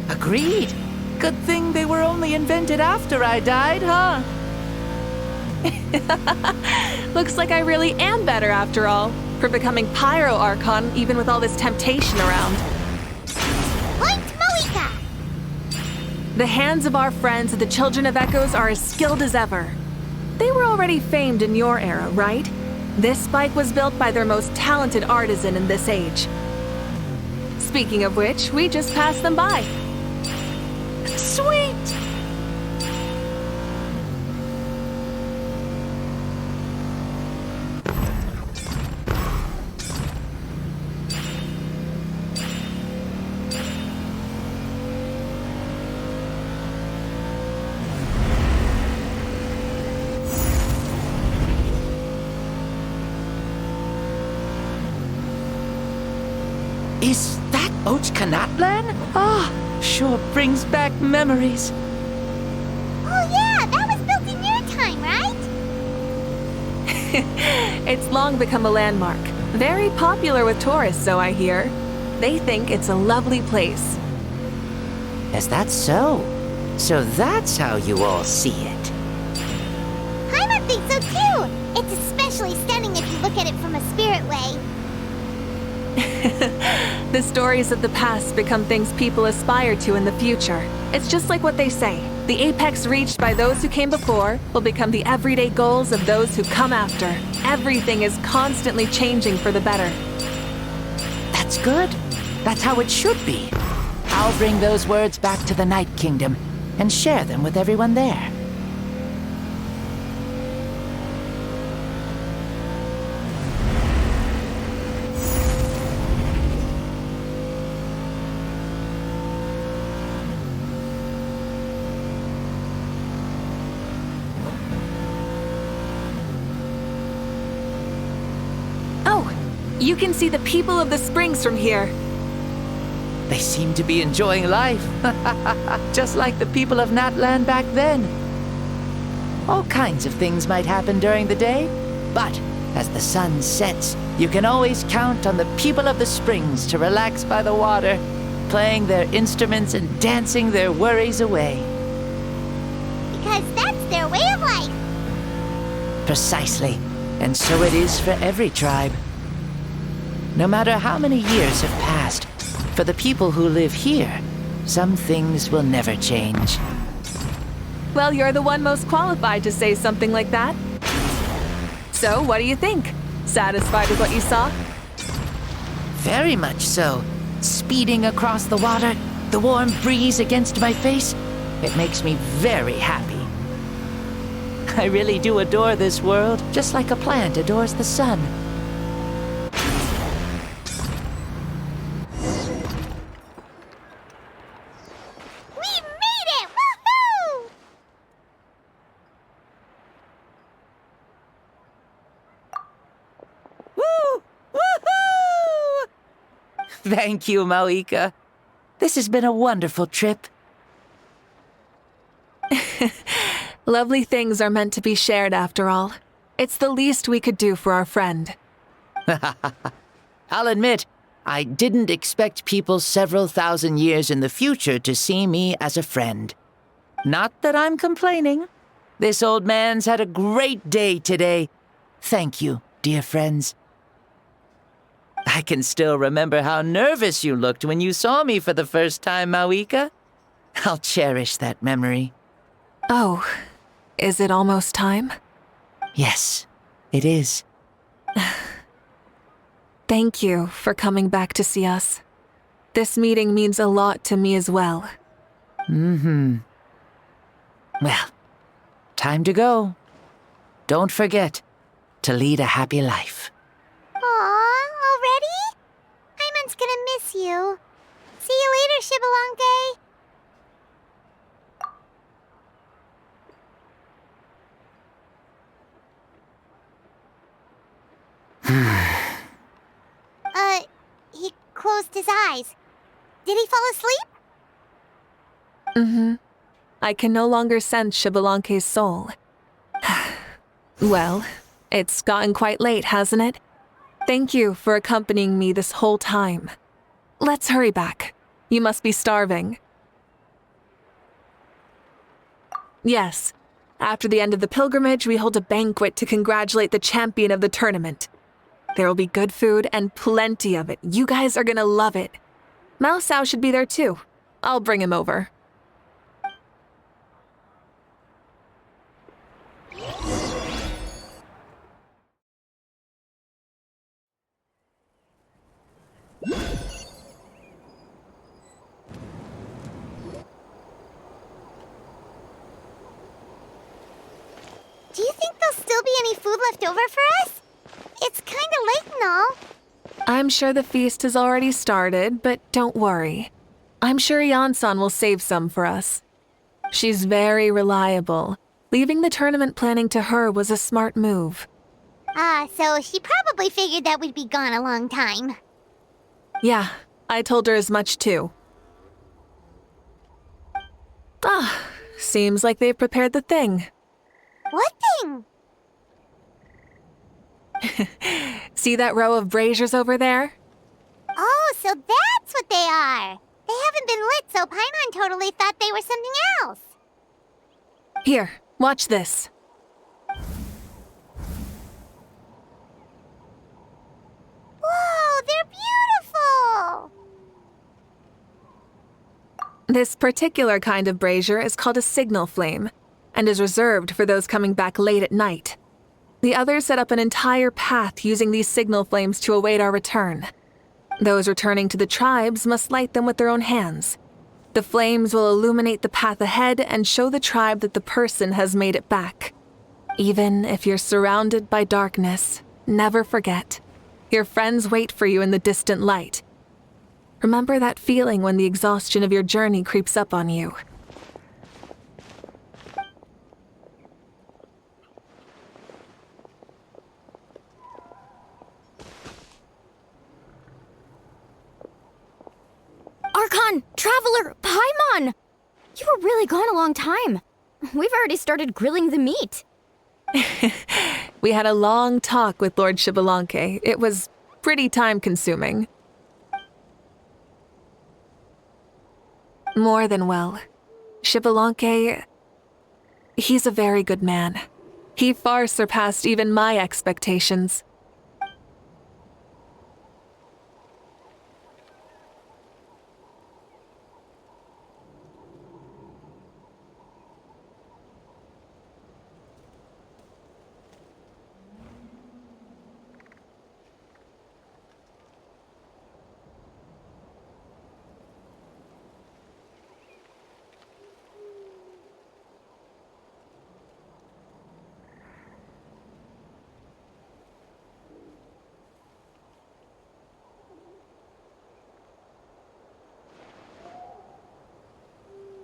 Agreed. Good thing they were only invented after I died, huh? Looks like I really am better after all, for becoming Pyro Archon even with all this temptation around. Point Mavuika! The hands of our friends the Children of Echoes are as skilled as ever. They were already famed in your era, right? This spike was built by their most talented artisan in this age. Speaking of which, we just passed them by. Sweet! Is that Natlan? Ah, sure brings back memories. Oh yeah, that was built in your time, right? It's long become a landmark. Very popular with tourists, so I hear. They think it's a lovely place. Is that so? So that's how you all see it. Paimon thinks so too! It's especially stunning if you look at it from a spirit way. The stories of the past become things people aspire to in the future. It's just like what they say. The apex reached by those who came before will become the everyday goals of those who come after. Everything is constantly changing for the better. That's good. That's how it should be. I'll bring those words back to the Night Kingdom and share them with everyone there. You can see the people of the springs from here. They seem to be enjoying life, just like the people of Natlan back then. All kinds of things might happen during the day, but as the sun sets, you can always count on the people of the springs to relax by the water, playing their instruments and dancing their worries away. Because that's their way of life. Precisely, and so it is for every tribe. No matter how many years have passed, for the people who live here, some things will never change. Well, you're the one most qualified to say something like that. So, what do you think? Satisfied with what you saw? Very much so. Speeding across the water, the warm breeze against my face, it makes me very happy. I really do adore this world, just like a plant adores the sun. Thank you, Mavuika. This has been a wonderful trip. Lovely things are meant to be shared after all. It's the least we could do for our friend. I'll admit, I didn't expect people several thousand years in the future to see me as a friend. Not that I'm complaining. This old man's had a great day today. Thank you, dear friends. I can still remember how nervous you looked when you saw me for the first time, Mavuika. I'll cherish that memory. Oh, is it almost time? Yes, it is. Thank you for coming back to see us. This meeting means a lot to me as well. Mm-hmm. Well, time to go. Don't forget to lead a happy life. Aw, already? Paimon's gonna miss you. See you later, Shibalonke. closed his eyes. Did he fall asleep? Mm-hmm. I can no longer sense Xbalanque's soul. Well, it's gotten quite late, hasn't it? Thank you for accompanying me this whole time. Let's hurry back. You must be starving. Yes. After the end of the pilgrimage, we hold a banquet to congratulate the champion of the tournament. There will be good food and plenty of it. You guys are gonna love it. Mao Sao should be there too. I'll bring him over. Do you think there'll still be any food left over for us? It's kinda late and all. I'm sure the feast has already started, but don't worry. I'm sure Yansan will save some for us. She's very reliable. Leaving the tournament planning to her was a smart move. So she probably figured that we'd be gone a long time. Yeah, I told her as much too. Seems like they've prepared the thing. What thing? See that row of braziers over there? Oh, so that's what they are. They haven't been lit, so Paimon totally thought they were something else. Here, watch this. Whoa, they're beautiful! This particular kind of brazier is called a signal flame, and is reserved for those coming back late at night. The others set up an entire path using these signal flames to await our return. Those returning to the tribes must light them with their own hands. The flames will illuminate the path ahead and show the tribe that the person has made it back. Even if you're surrounded by darkness, never forget. Your friends wait for you in the distant light. Remember that feeling when the exhaustion of your journey creeps up on you. Archon! Traveler! Paimon! You were really gone a long time. We've already started grilling the meat. We had a long talk with Lord Xbalanque. It was pretty time-consuming. More than well. Xbalanque, he's a very good man. He far surpassed even my expectations.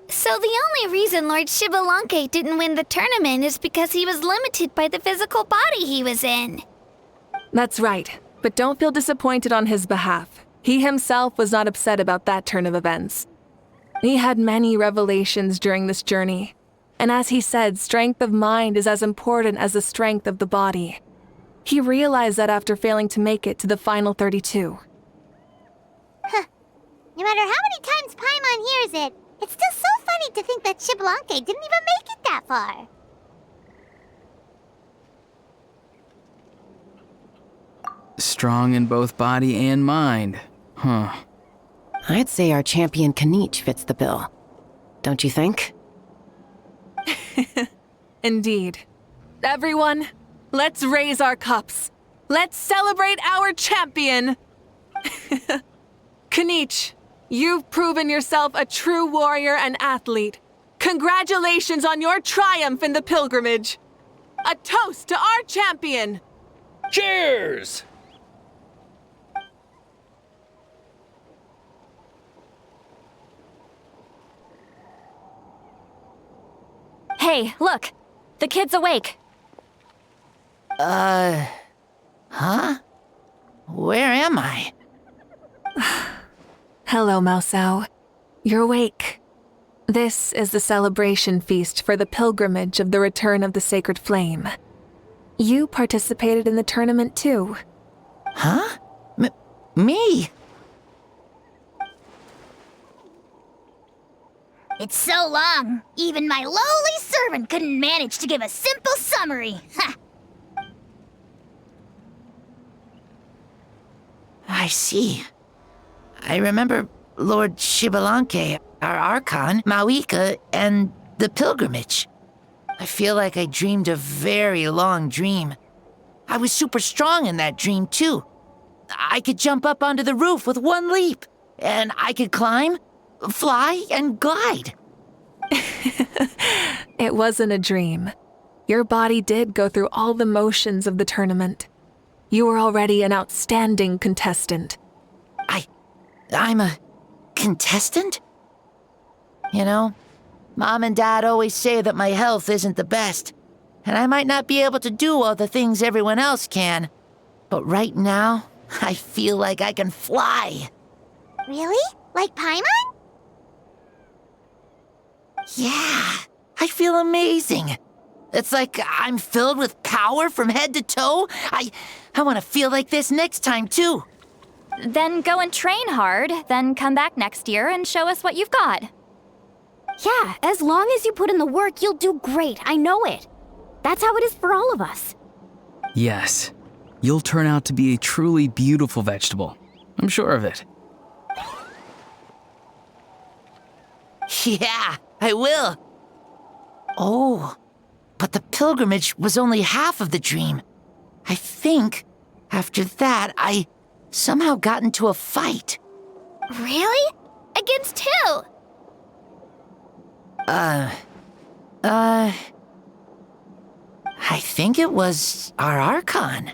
So the only reason Lord Xbalanque didn't win the tournament is because he was limited by the physical body he was in. That's right, but don't feel disappointed on his behalf. He himself was not upset about that turn of events. He had many revelations during this journey, and as he said, strength of mind is as important as the strength of the body. He realized that after failing to make it to the final 32. No matter how many times Paimon hears it, it's still so funny to think that Xbalanque didn't even make it that far. Strong in both body and mind, huh? I'd say our champion Kaniche fits the bill. Don't you think? Indeed. Everyone, let's raise our cups. Let's celebrate our champion! Kaniche, you've proven yourself a true warrior and athlete. Congratulations on your triumph in the pilgrimage. A toast to our champion! Cheers! Hey, look! The kid's awake. Huh? Where am I? Hello, Mausau. You're awake. This is the celebration feast for the pilgrimage of the return of the Sacred Flame. You participated in the tournament too. Huh? Me? It's so long, even my lowly servant couldn't manage to give a simple summary. Ha! I see. I remember Lord Shibalanke, our Archon, Mavuika, and the pilgrimage. I feel like I dreamed a very long dream. I was super strong in that dream, too. I could jump up onto the roof with one leap, and I could climb, fly, and glide. It wasn't a dream. Your body did go through all the motions of the tournament. You were already an outstanding contestant. I'm a contestant? You know, Mom and Dad always say that my health isn't the best, and I might not be able to do all the things everyone else can. But right now, I feel like I can fly. Really? Like Paimon? Yeah, I feel amazing. It's like I'm filled with power from head to toe. I want to feel like this next time, too. Then go and train hard, then come back next year and show us what you've got. Yeah, as long as you put in the work, you'll do great. I know it. That's how it is for all of us. Yes, you'll turn out to be a truly beautiful vegetable. I'm sure of it. Yeah, I will. Oh, but the pilgrimage was only half of the dream. I think after that, I somehow got into a fight. Really? Against who? I think it was our Archon.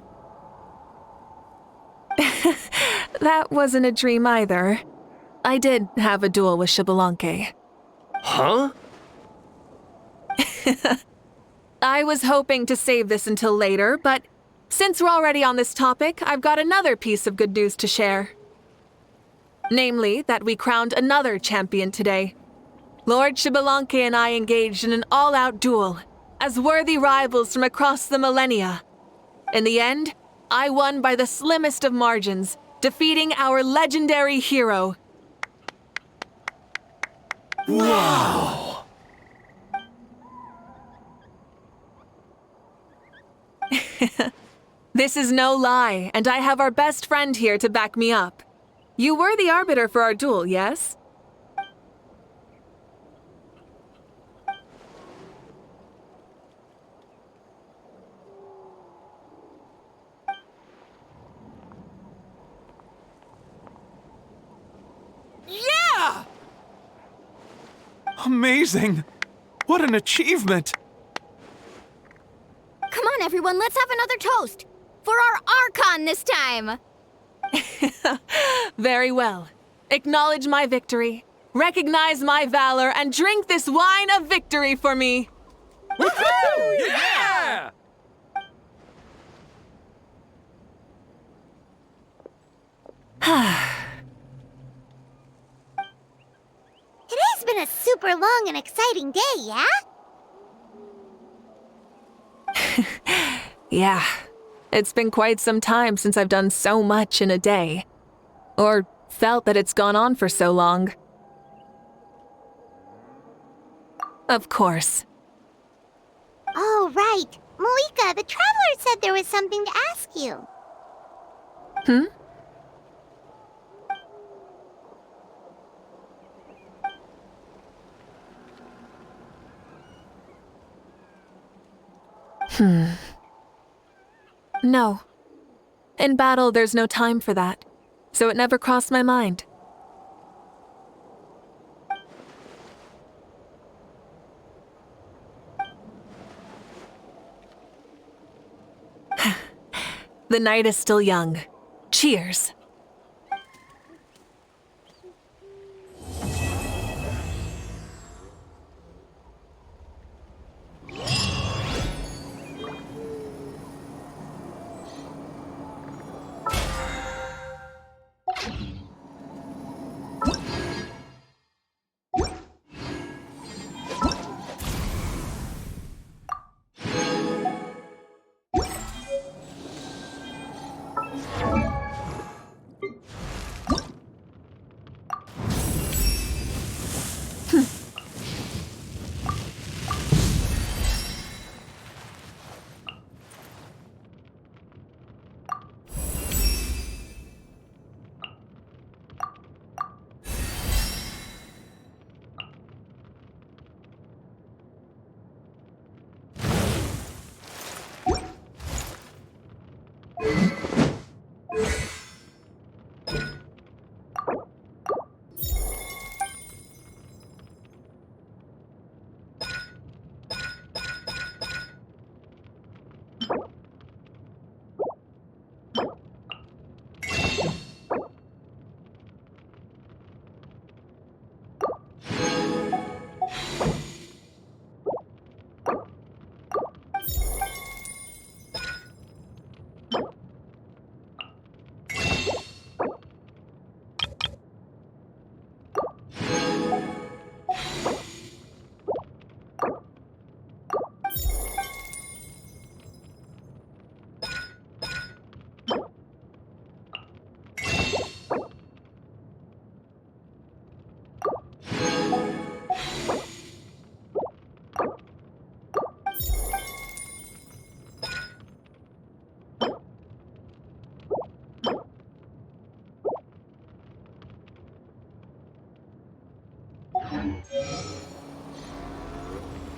That wasn't a dream either. I did have a duel with Shibalanke. Huh? I was hoping to save this until later, but since we're already on this topic, I've got another piece of good news to share. Namely, that we crowned another champion today. Lord Shibalanke and I engaged in an all-out duel, as worthy rivals from across the millennia. In the end, I won by the slimmest of margins, defeating our legendary hero. Wow! This is no lie, and I have our best friend here to back me up. You were the arbiter for our duel, yes? Yeah! Amazing! What an achievement! Come on, everyone, let's have another toast. For our Archon this time. Very well. Acknowledge my victory, recognize my valor, and drink this wine of victory for me. Woohoo! Yeah! It has been a super long and exciting day, yeah? Yeah, it's been quite some time since I've done so much in a day. Or felt that it's gone on for so long. Of course. Oh, right. Mavuika, the Traveler said there was something to ask you. No. In battle, there's no time for that, so it never crossed my mind. The night is still young. Cheers.